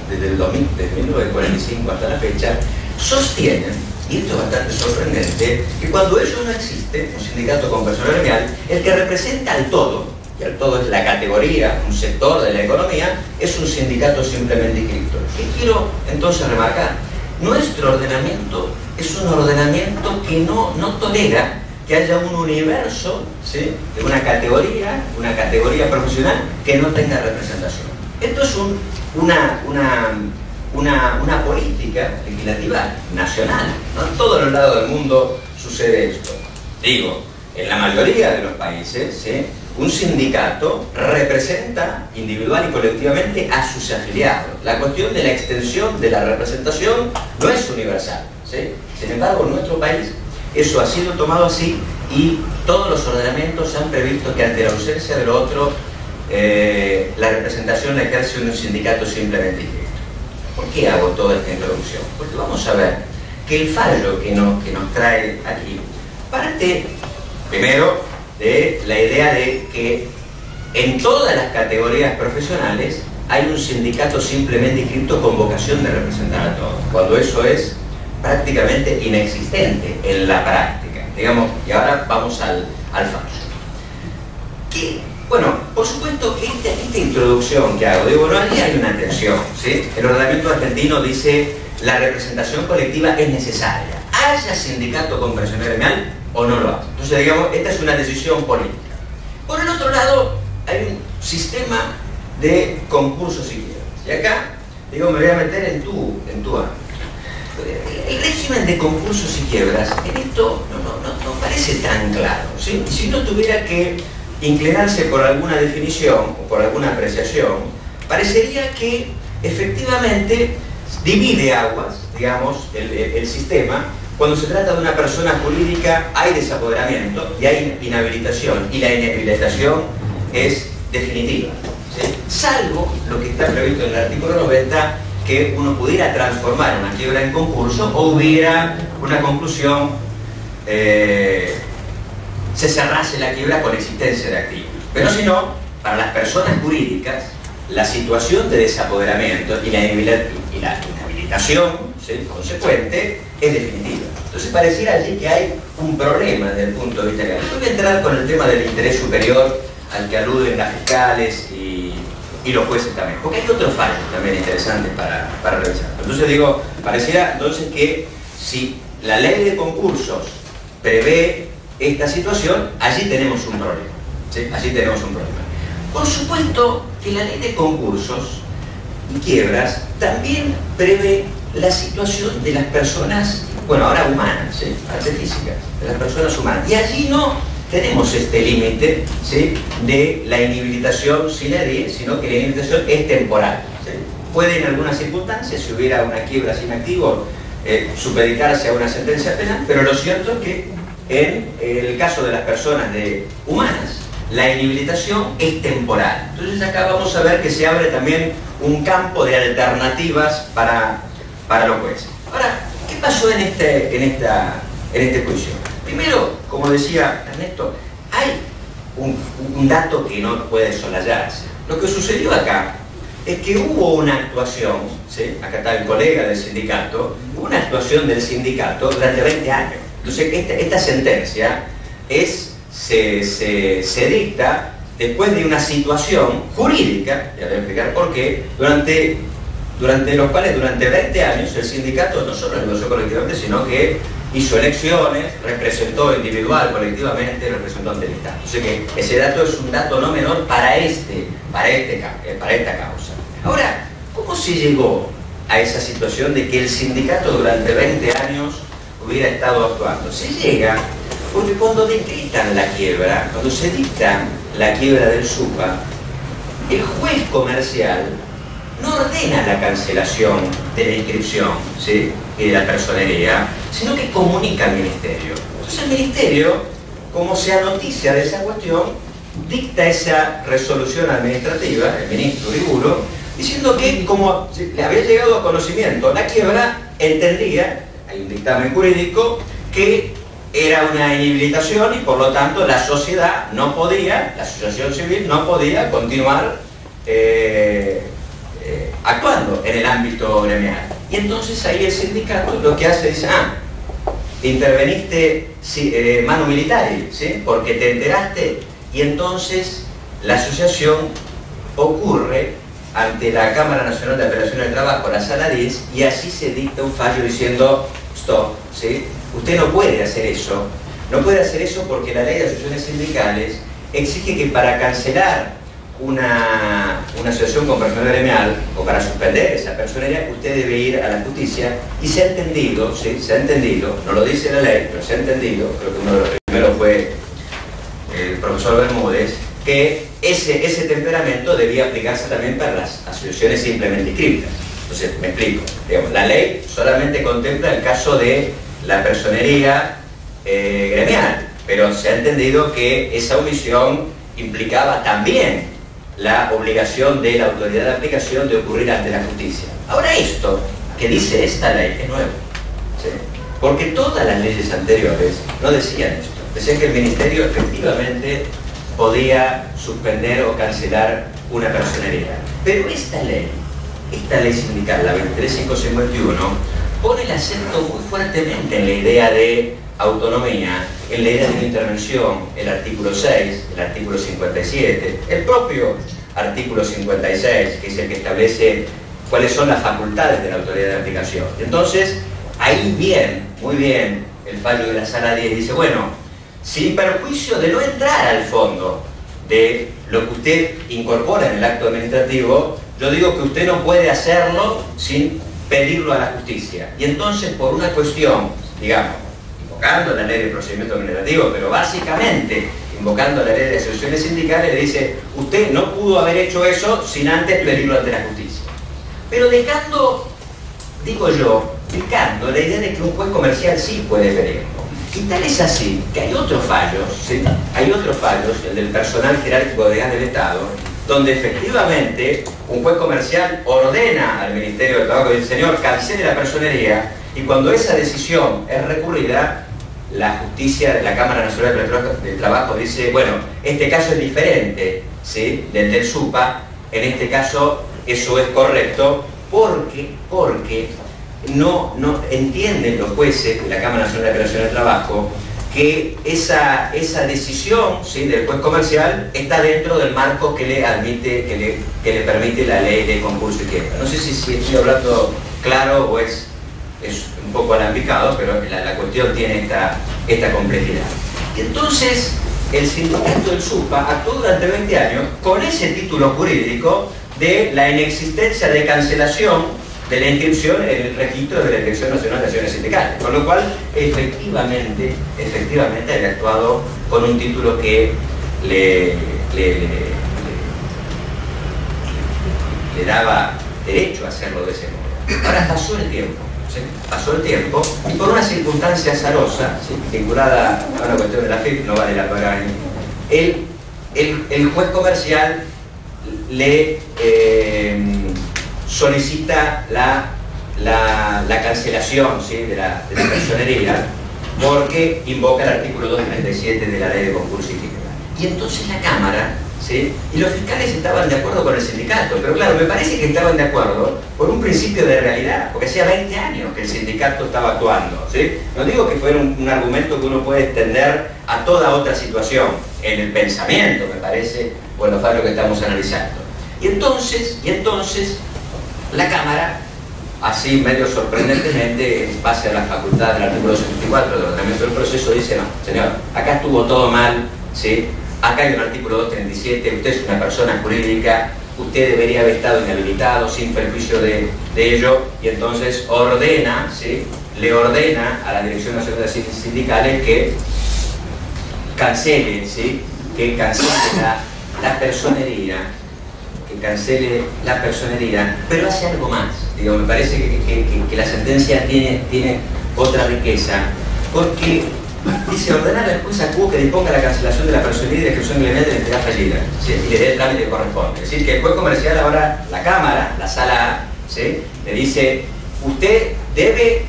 desde 1945 hasta la fecha, sostienen, y esto es bastante sorprendente, que cuando eso no existe, un sindicato con personal gremial, el que representa al todo, y al todo es la categoría, un sector de la economía, es un sindicato simplemente inscrito. ¿Qué quiero entonces remarcar? Nuestro ordenamiento es un ordenamiento que no tolera que haya un universo, ¿sí?, de una categoría profesional que no tenga representación. Esto es una política legislativa nacional, ¿no? En todos los lados del mundo sucede esto. Digo, en la mayoría de los países, ¿sí?, un sindicato representa individual y colectivamente a sus afiliados. La cuestión de la extensión de la representación no es universal, ¿sí? Sin embargo, en nuestro país eso ha sido tomado así y todos los ordenamientos han previsto que ante la ausencia de lo otro, la representación la ejerce un sindicato simplemente inscrito. ¿Por qué hago toda esta introducción? Porque vamos a ver que el fallo que nos trae aquí parte, primero, de la idea de que en todas las categorías profesionales hay un sindicato simplemente inscrito con vocación de representar a todos, cuando eso es prácticamente inexistente en la práctica. Digamos, y ahora vamos al fallo. Bueno, por supuesto que esta introducción que hago, digo, bueno, ahí hay una tensión, ¿sí? El ordenamiento argentino dice la representación colectiva es necesaria, haya sindicato con personal gremial o no lo hace. Entonces, digamos, esta es una decisión política. Por el otro lado, hay un sistema de concursos y quiebras. Y acá, digo, me voy a meter en tu ámbito. El régimen de concursos y quiebras, en esto no parece tan claro, ¿sí? Si uno tuviera que inclinarse por alguna definición o por alguna apreciación, parecería que efectivamente divide aguas, digamos, el sistema. Cuando se trata de una persona jurídica hay desapoderamiento y hay inhabilitación, y la inhabilitación es definitiva, ¿sí? Salvo lo que está previsto en el artículo 90, que uno pudiera transformar una quiebra en concurso o hubiera una conclusión, se cerrase la quiebra con existencia de activos. Pero si no, para las personas jurídicas, la situación de desapoderamiento y la inhabilitación, ¿sí?, consecuente es definitiva. Entonces pareciera allí que hay un problema desde el punto de vista legal. Yo voy a entrar con el tema del interés superior al que aluden las fiscales y los jueces también, porque hay otros fallos también interesantes para revisar. Entonces digo, pareciera entonces que si la ley de concursos prevé esta situación, allí tenemos un problema, ¿sí? Allí tenemos un problema. Por supuesto que la ley de concursos y quiebras también prevé la situación de las personas bueno, ahora humanas, ¿sí? Ahora de físicas, de las personas humanas. Y allí no tenemos este límite, ¿sí?, de la inhabilitación sine die, sino que la inhabilitación es temporal, ¿sí? Puede en algunas circunstancias, si hubiera una quiebra sin activo, supeditarse a una sentencia penal, pero lo cierto es que en el caso de las personas humanas, la inhabilitación es temporal. Entonces acá vamos a ver que se abre también un campo de alternativas para los jueces. Ahora, ¿qué pasó en este juicio? Primero, como decía Ernesto, hay un dato que no puede soslayarse. Lo que sucedió acá es que hubo una actuación, ¿sí?, acá está el colega del sindicato, hubo una actuación del sindicato durante 20 años. Entonces, esta sentencia se dicta después de una situación jurídica, ya voy a explicar por qué, durante los cuales durante 20 años el sindicato no solo negoció colectivamente, sino que hizo elecciones, representó individual, colectivamente, representó ante el Estado. O sea que ese dato es un dato no menor para esta causa. Ahora, ¿cómo se llegó a esa situación de que el sindicato durante 20 años hubiera estado actuando? Se llega porque cuando decretan la quiebra, cuando se dicta la quiebra del SUPA, el juez comercial no ordena la cancelación de la inscripción, ¿sí?, y de la personería, sino que comunica al Ministerio. Entonces el Ministerio, como se anoticia de esa cuestión, dicta esa resolución administrativa, el ministro Uriburu, diciendo que como le había llegado a conocimiento la quiebra, entendía, hay un dictamen jurídico, que era una inhabilitación y por lo tanto la sociedad no podía, la asociación civil no podía continuar actuando en el ámbito gremial. Y entonces ahí el sindicato lo que hace es, interveniste manu militari, ¿sí?, porque te enteraste, y entonces la asociación ocurre ante la Cámara Nacional de Apelación del Trabajo, la Sala 10, y así se dicta un fallo diciendo, stop, ¿sí?, usted no puede hacer eso, porque la ley de asociaciones sindicales exige que para cancelar una asociación con personal gremial o para suspender esa personería, usted debe ir a la justicia, y se ha entendido, ¿sí?, se ha entendido, no lo dice la ley, pero se ha entendido, creo que uno de los primeros fue el profesor Bermúdez, que ese temperamento debía aplicarse también para las asociaciones simplemente inscritas. Entonces, me explico, digamos, la ley solamente contempla el caso de la personería gremial, pero se ha entendido que esa omisión implicaba también la obligación de la autoridad de aplicación de ocurrir ante la justicia. Ahora esto que dice esta ley es nuevo, ¿sí?, porque todas las leyes anteriores no decían esto, decían que el Ministerio efectivamente podía suspender o cancelar una personería. Pero esta ley sindical, la 23551, pone el acento muy fuertemente en la idea de autonomía, en la idea de una intervención, el artículo 6, el artículo 57, el propio artículo 56, que es el que establece cuáles son las facultades de la autoridad de aplicación. Entonces, ahí muy bien, el fallo de la Sala 10 dice, bueno, sin perjuicio de no entrar al fondo de lo que usted incorpora en el acto administrativo, yo digo que usted no puede hacerlo sin pedirlo a la justicia. Y entonces, por una cuestión, digamos, invocando la ley de procedimiento administrativo, pero básicamente invocando la ley de asociaciones sindicales, le dice, usted no pudo haber hecho eso sin antes pedirlo ante la justicia. Pero dejando, digo yo, dejando la idea de que un juez comercial sí puede pedirlo. Y tal es así que hay otros fallos, ¿sí?, hay otros fallos, el del personal jerárquico de gas del Estado, donde efectivamente un juez comercial ordena al Ministerio de Trabajo y dice, señor, cancele la personería, y cuando esa decisión es recurrida, la justicia de la Cámara Nacional del Trabajo dice, bueno, este caso es diferente, ¿sí?, del SUPA, en este caso eso es correcto, porque no entienden los jueces de la Cámara Nacional de Apelación del Trabajo que esa decisión, ¿sí?, del juez comercial está dentro del marco que le admite, que le permite la ley de concurso y quiebra. No sé si estoy hablando claro o es un poco alambicado, pero la cuestión tiene esta complejidad. Y entonces, el sindicato del SUPA actuó durante 20 años con ese título jurídico de la inexistencia de cancelación de la inscripción en el registro de la Dirección Nacional de Acciones Sindicales, con lo cual efectivamente había actuado con un título que le daba derecho a hacerlo de ese modo. Ahora pasó el tiempo, ¿sí? Pasó el tiempo, y por una circunstancia azarosa, ¿sí?, vinculada a una cuestión de la FIP, no vale la pena, el juez comercial le solicita la cancelación, ¿sí?, de la personería, porque invoca el artículo 237 de la Ley de Concurso y Itinerarios. Y entonces la Cámara, ¿sí?, y los fiscales estaban de acuerdo con el sindicato, pero claro, me parece que estaban de acuerdo por un principio de realidad, porque hacía 20 años que el sindicato estaba actuando, ¿sí? No digo que fuera un argumento que uno puede extender a toda otra situación, en el pensamiento, me parece, bueno, fue lo que estamos analizando. Y entonces, la Cámara, así medio sorprendentemente, en base a la facultad del artículo 64 del ordenamiento del proceso, dice: no, señor, acá estuvo todo mal, ¿sí? Acá hay un artículo 237, usted es una persona jurídica, usted debería haber estado inhabilitado sin perjuicio de ello, y entonces ordena, ¿sí?, le ordena a la Dirección Nacional de Acciones Sindicales que cancele, ¿sí?, que cancele la personería, pero hace algo más. Digo, me parece que la sentencia tiene otra riqueza, porque dice: ordenar al juez acuo que disponga la cancelación de la personería y de ejecución ilegal de la entidad fallida, ¿sí?, y le dé el trámite que corresponde. Es decir, que el juez comercial ahora, la Cámara, la Sala A, ¿sí?, le dice: usted debe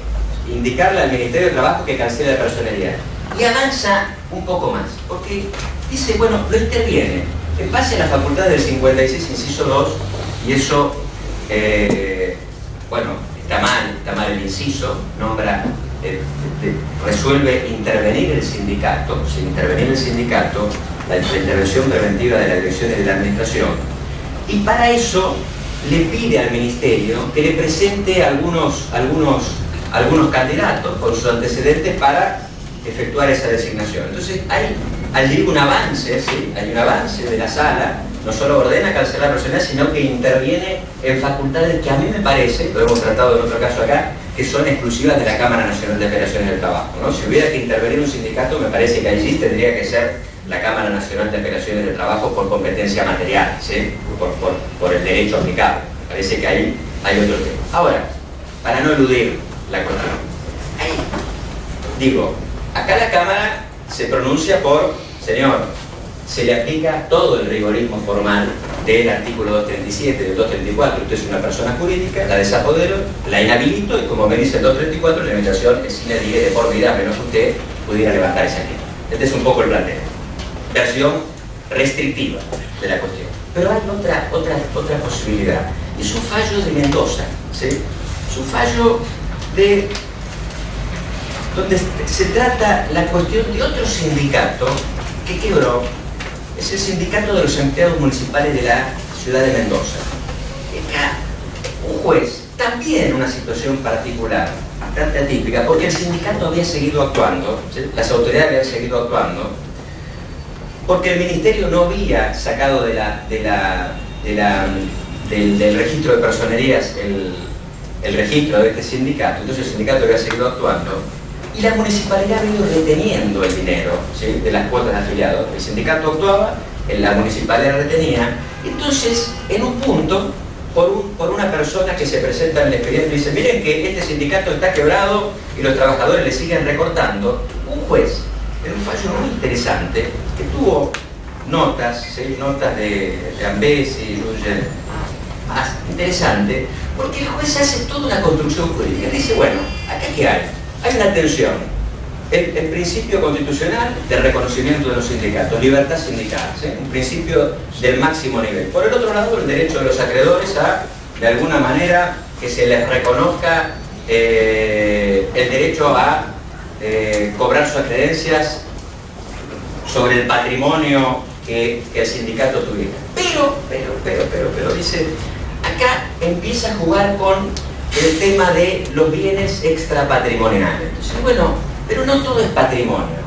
indicarle al Ministerio de Trabajo que cancele la personería. Y avanza un poco más, porque dice: bueno, lo interviene en base a la facultad del 56, inciso 2, y eso, bueno, está mal el inciso, nombra, resuelve intervenir el sindicato, la intervención preventiva de la dirección y de la administración, y para eso le pide al Ministerio que le presente algunos candidatos con sus antecedentes para efectuar esa designación. Entonces hay allí un avance, ¿sí?, hay un avance de la Sala, no solo ordena cancelar la personalidad, sino que interviene en facultades que a mí me parece, lo hemos tratado en otro caso acá, que son exclusivas de la Cámara Nacional de Operaciones del Trabajo, ¿no? Si hubiera que intervenir un sindicato, me parece que allí tendría que ser la Cámara Nacional de Operaciones del Trabajo por competencia material, ¿sí?, por el derecho aplicable. Me parece que ahí hay otro tema. Ahora, para no eludir la cuestión, digo, acá la Cámara se pronuncia por: señor, se le aplica todo el rigorismo formal del artículo 237, del 234, usted es una persona jurídica, la desapodero, la inhabilito, y como me dice el 234, la limitación es sine die de por vida, a menos que usted pudiera levantar esa queja. Este es un poco el planteo. Versión restrictiva de la cuestión. Pero hay otra posibilidad, y es un fallo de Mendoza, ¿sí? Es un fallo donde se trata la cuestión de otro sindicato que quebró. Es el sindicato de los empleados municipales de la ciudad de Mendoza. Acá, un juez, también en una situación particular, bastante atípica, porque el sindicato había seguido actuando, ¿sí?, las autoridades habían seguido actuando, porque el Ministerio no había sacado del registro de personerías el registro de este sindicato, entonces el sindicato había seguido actuando, y la municipalidad ha ido reteniendo el dinero, ¿sí?, de las cuotas de afiliados. El sindicato actuaba, la municipalidad retenía. Entonces, en un punto, por una persona que se presenta en el expediente y dice: miren que este sindicato está quebrado y los trabajadores le siguen recortando, un juez, en un fallo muy interesante, que tuvo notas, ¿sí?, notas de Ambesi, interesante, porque el juez hace toda una construcción jurídica. Dice: bueno, ¿acá qué hay? Hay una tensión, el principio constitucional del reconocimiento de los sindicatos, libertad sindical, ¿sí?, un principio del máximo nivel. Por el otro lado, el derecho de los acreedores a, de alguna manera, que se les reconozca el derecho a cobrar sus acreencias sobre el patrimonio que el sindicato tuviera. Pero, dice, acá empieza a jugar con el tema de los bienes extrapatrimoniales. Entonces, bueno, pero no todo es patrimonio.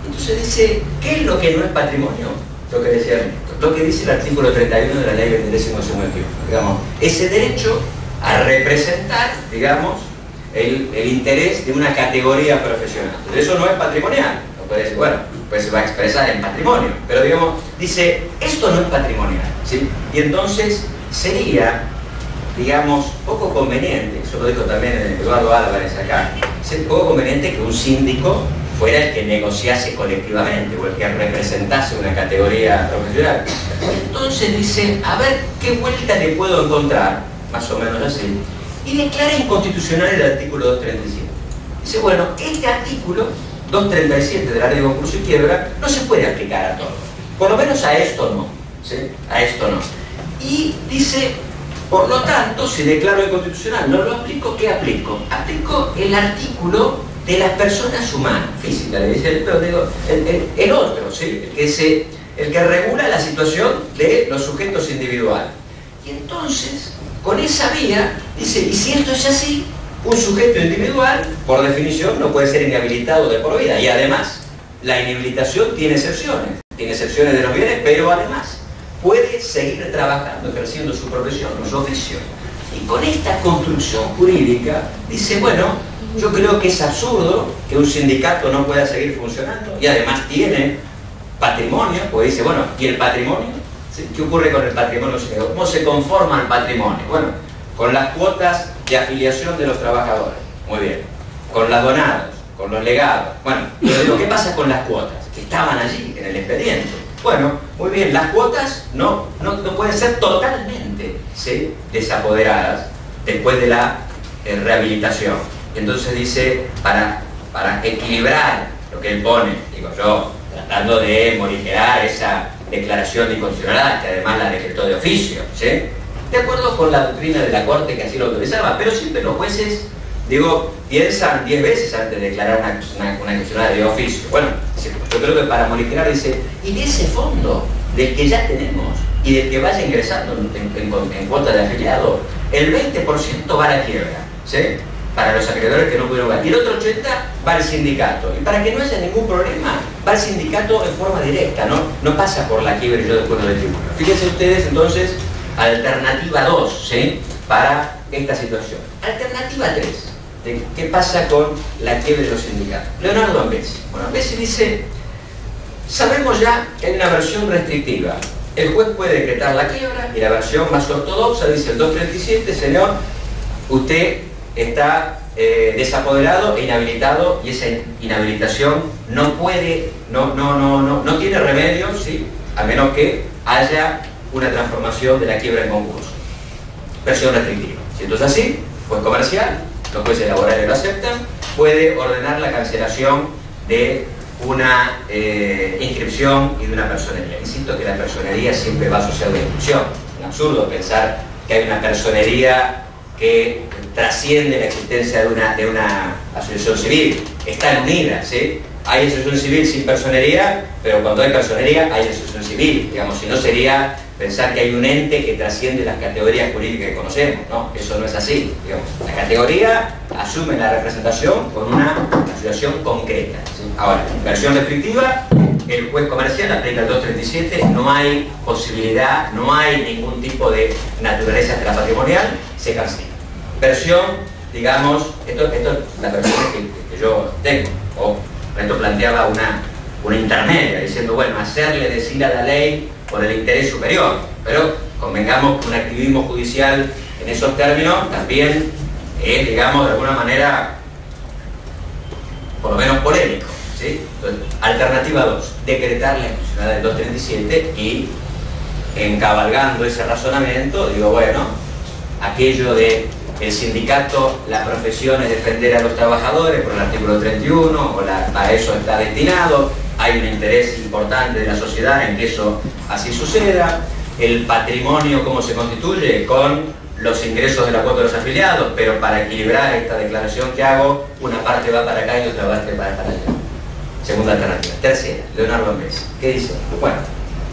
Entonces dice: ¿qué es lo que no es patrimonio? Lo que decía Ernesto, lo que dice el artículo 31 de la Ley 22.221. Digamos, ese derecho a representar, digamos, el interés de una categoría profesional. Entonces, eso no es patrimonial. No puede decir, bueno, pues se va a expresar en patrimonio, pero digamos, dice, esto no es patrimonial, ¿sí? Y entonces sería, digamos, poco conveniente, eso lo dijo también Eduardo Álvarez acá, es poco conveniente que un síndico fuera el que negociase colectivamente o el que representase una categoría profesional. Entonces dice, a ver qué vuelta le puedo encontrar, más o menos así, y declara inconstitucional el artículo 237. Dice, bueno, este artículo 237 de la Ley de Concurso y Quiebra no se puede aplicar a todo, por lo menos a esto no, ¿sí? A esto no. Y dice, por lo tanto, si declaro inconstitucional, no lo aplico, ¿qué aplico? Aplico el artículo de las personas humanas, físicas, le dice, pero digo, el otro, ¿sí? El que regula la situación de los sujetos individuales. Y entonces, con esa vía, dice, y si esto es así, un sujeto individual, por definición, no puede ser inhabilitado de por vida. Y además, la inhabilitación tiene excepciones de los bienes, pero además puede seguir trabajando, ejerciendo su profesión o su oficio. Y con esta construcción jurídica, dice, bueno, yo creo que es absurdo que un sindicato no pueda seguir funcionando y además tiene patrimonio, porque dice, bueno, ¿y el patrimonio? ¿Qué ocurre con el patrimonio? ¿Cómo se conforma el patrimonio? Bueno, con las cuotas de afiliación de los trabajadores, muy bien, con las donados, con los legados. Bueno, pero ¿qué pasa con las cuotas? Que estaban allí, en el expediente. Bueno, muy bien, las cuotas no pueden ser totalmente, ¿sí?, desapoderadas después de la rehabilitación. Entonces dice, para equilibrar lo que él pone, digo yo, tratando de morigerar esa declaración de inconstitucionalidad, que además la decretó de oficio, ¿sí?, de acuerdo con la doctrina de la Corte que así lo autorizaba, pero siempre los jueces, digo, piensan 10 veces antes de declarar una inconstitucionalidad de oficio. Bueno, yo creo que para morigerar dice, y de ese fondo del que ya tenemos y del que vaya ingresando en cuota de afiliado, el 20% va a la quiebra, ¿sí?, para los acreedores que no pudieron pagar, y el otro 80% va al sindicato. Y para que no haya ningún problema, va al sindicato en forma directa, no pasa por la quiebra y yo después del tribunal. Fíjense ustedes entonces, alternativa 2, ¿sí?, para esta situación. Alternativa 3, ¿qué pasa con la quiebra de los sindicatos? Leonardo Ambesi. Bueno, Ambesi dice, sabemos ya que hay una versión restrictiva. El juez puede decretar la quiebra, y la versión más ortodoxa dice el 237, señor, usted está desapoderado e inhabilitado, y esa inhabilitación no tiene remedio, ¿sí?, a menos que haya una transformación de la quiebra en concurso. Versión restrictiva. Si esto es así, juez comercial, los jueces laborales lo aceptan, puede ordenar la cancelación de una inscripción y de una personería. Insisto que la personería siempre va asociada a la inscripción. Es absurdo pensar que hay una personería que trasciende la existencia de una asociación civil. Están unidas, ¿sí? Hay asociación civil sin personería, pero cuando hay personería hay asociación civil. Digamos, si no sería pensar que hay un ente que trasciende las categorías jurídicas que conocemos, ¿no? Eso no es así. Digamos, la categoría asume la representación con una asociación concreta, ¿sí? Ahora, versión restrictiva, el juez comercial aplica el 237, no hay posibilidad, no hay ningún tipo de naturaleza extrapatrimonial, se cancela. Versión, digamos, esto es la versión que yo tengo, o esto planteaba una intermedia, diciendo, bueno, hacerle decir a la ley por el interés superior, pero convengamos que un activismo judicial en esos términos también es, digamos, de alguna manera, por lo menos polémico, ¿sí? Entonces, alternativa 2, decretar la inconstitucionalidad del 237 y, encabalgando ese razonamiento, digo, bueno, aquello de el sindicato, la profesión es defender a los trabajadores por el artículo 31, para eso está destinado, hay un interés importante de la sociedad en que eso así suceda. El patrimonio, ¿cómo se constituye? Con los ingresos de la cuota de los afiliados, pero para equilibrar esta declaración que hago, una parte va para acá y otra parte para allá. Segunda alternativa. Tercera, Leonardo Ambesi. ¿Qué dice? Bueno,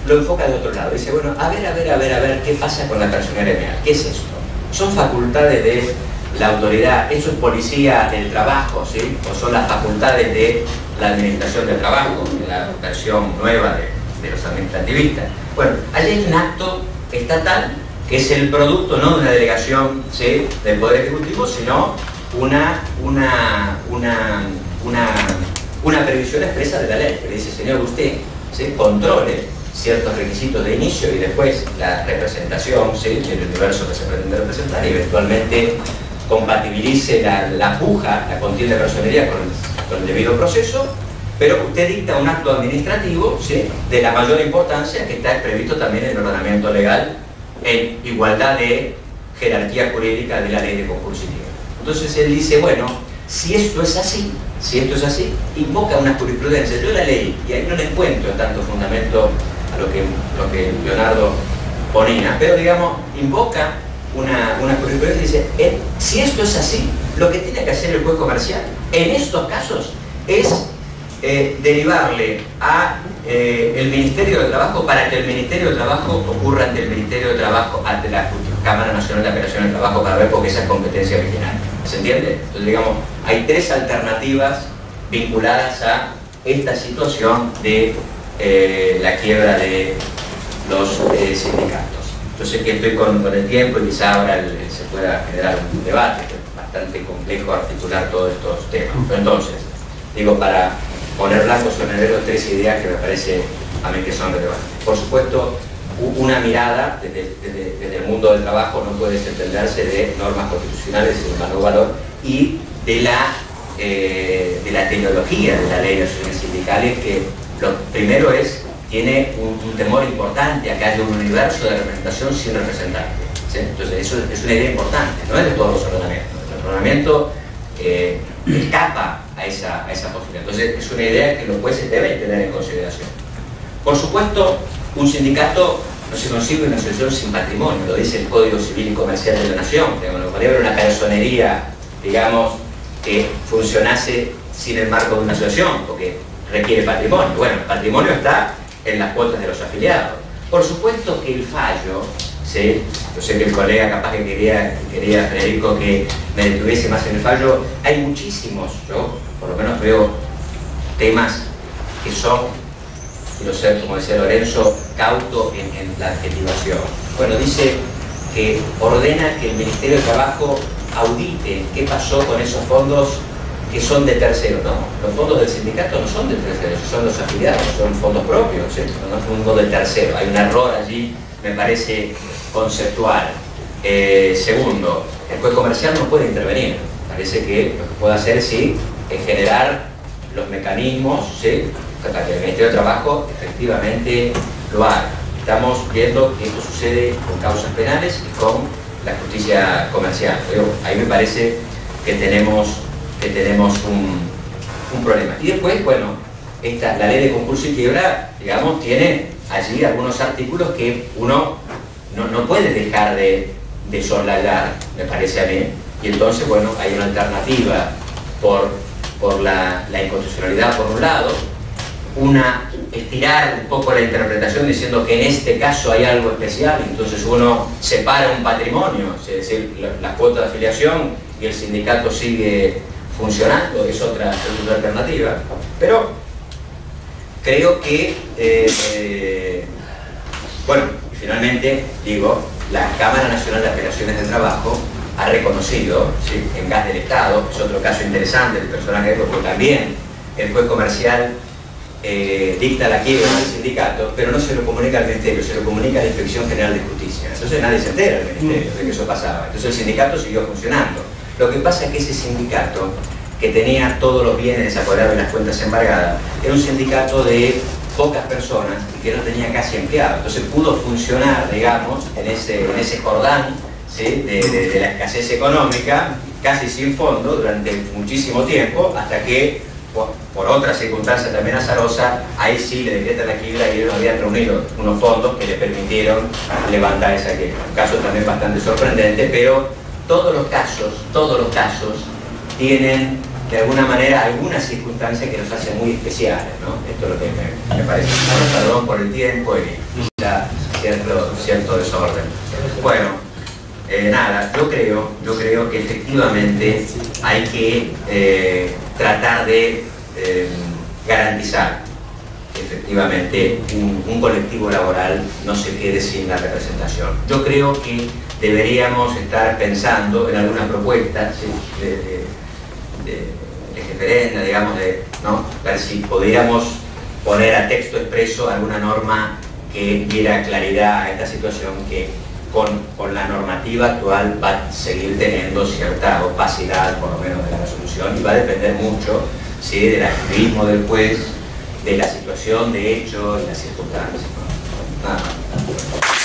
lo enfoca de otro lado. Dice, bueno, a ver, ¿qué pasa con la personería gremial? ¿Qué es esto? Son facultades de la autoridad, eso es policía del trabajo, ¿sí? O son las facultades de la administración del trabajo, la versión nueva de los administrativistas. Bueno, allí hay un acto estatal que es el producto no de una delegación, ¿sí?, del Poder Ejecutivo, sino una previsión expresa de la ley, que le dice, señor, usted, ¿sí?, controle ciertos requisitos de inicio y después la representación, ¿sí?, del universo que se pretende representar, y eventualmente compatibilice la puja, la contienda de personería con el debido proceso, pero usted dicta un acto administrativo, ¿sí?, de la mayor importancia, que está previsto también en el ordenamiento legal en igualdad de jerarquía jurídica de la ley de concurso y quiebra. Entonces él dice, bueno, si esto es así, invoca una jurisprudencia. Yo la leí y ahí no le encuentro tanto fundamento a lo que Leonardo ponía, pero digamos, invoca una jurisprudencia y dice, si esto es así, lo que tiene que hacer el juez comercial en estos casos es derivarle a el Ministerio de Trabajo para que el Ministerio de Trabajo ocurra ante el Ministerio de Trabajo, ante la Cámara Nacional de Apelación del Trabajo, para ver por qué esa es competencia original. ¿Se entiende? Entonces, digamos, hay tres alternativas vinculadas a esta situación de la quiebra de los sindicatos. Yo sé que estoy con el tiempo y quizá ahora se pueda generar un debate, que es bastante complejo articular todos estos temas. Pero entonces, digo, para poner blanco sobre negro tres ideas que me parece a mí que son relevantes. Por supuesto, una mirada desde el mundo del trabajo no puede desentenderse de normas constitucionales y de un valor y de la tecnología de la ley de asociaciones sindicales, que lo primero tiene un temor importante a que haya un universo de representación sin representante, ¿sí? Entonces eso es una idea importante, no es de todos los ordenamientos. El ordenamiento escapa a esa posibilidad. Entonces es una idea que los jueces deben tener en consideración. Por supuesto, un sindicato no se consigue una asociación sin patrimonio, lo dice el Código Civil y Comercial de la Nación. No podría haber una personería, digamos, que funcionase sin el marco de una asociación, porque requiere patrimonio. Bueno, el patrimonio está en las cuotas de los afiliados. Por supuesto que el fallo, ¿sí? Yo sé que el colega capaz que quería Federico que me detuviese más en el fallo, hay muchísimos, yo por lo menos veo temas que son, quiero ser, como decía Lorenzo, cauto en la adjetivación. Bueno, dice que ordena que el Ministerio de Trabajo audite qué pasó con esos fondos que son de terceros. No, los fondos del sindicato no son de terceros, son los afiliados, son fondos propios, ¿sí? No es un fondo de tercero. Hay un error allí, me parece, conceptual. Segundo, el juez comercial no puede intervenir. Parece que lo que puede hacer, sí, es generar los mecanismos, ¿sí?, para que el Ministerio de Trabajo efectivamente lo haga. Estamos viendo que esto sucede con causas penales y con la justicia comercial. Pero ahí me parece que tenemos un problema. Y después, bueno, la ley de concurso y quiebra, digamos, tiene allí algunos artículos que uno no puede dejar de soslayar, me parece a mí, y entonces, bueno, hay una alternativa por la inconstitucionalidad por un lado, estirar un poco la interpretación diciendo que en este caso hay algo especial, entonces uno separa un patrimonio, es decir, la cuota de afiliación y el sindicato sigue funcionando, es otra alternativa, pero creo que, bueno, y finalmente, digo, la Cámara Nacional de Apelaciones de Trabajo ha reconocido, ¿sí?, en gas del Estado, es otro caso interesante, el personaje, porque también el juez comercial dicta la quiebra del sindicato, pero no se lo comunica al Ministerio, se lo comunica a la Inspección General de Justicia. Entonces nadie se entera del Ministerio de que eso pasaba. Entonces el sindicato siguió funcionando. Lo que pasa es que ese sindicato, que tenía todos los bienes desapoderados y las cuentas embargadas, era un sindicato de pocas personas y que no tenía casi empleados. Entonces pudo funcionar, digamos, en ese cordán, ¿sí?, de la escasez económica, casi sin fondo, durante muchísimo tiempo, hasta que por otra circunstancia también azarosa, ahí sí le decretan la quiebra y ellos habían reunido unos fondos que le permitieron levantar esa quiebra. Un caso también bastante sorprendente, pero todos los casos tienen de alguna manera algunas circunstancias que los hacen muy especiales, ¿no? Esto es lo que me parece. Perdón por el tiempo y ya cierto desorden. Bueno, nada, yo creo que efectivamente hay que tratar de garantizar efectivamente un colectivo laboral no se quede sin la representación. Yo creo que deberíamos estar pensando en alguna propuesta de referenda, digamos, ¿no? Ver si podríamos poner a texto expreso alguna norma que diera claridad a esta situación que con la normativa actual va a seguir teniendo cierta opacidad, por lo menos de la resolución, y va a depender mucho, ¿sí?, del activismo del juez, de la situación de hecho y las circunstancias, ¿no? Nada más.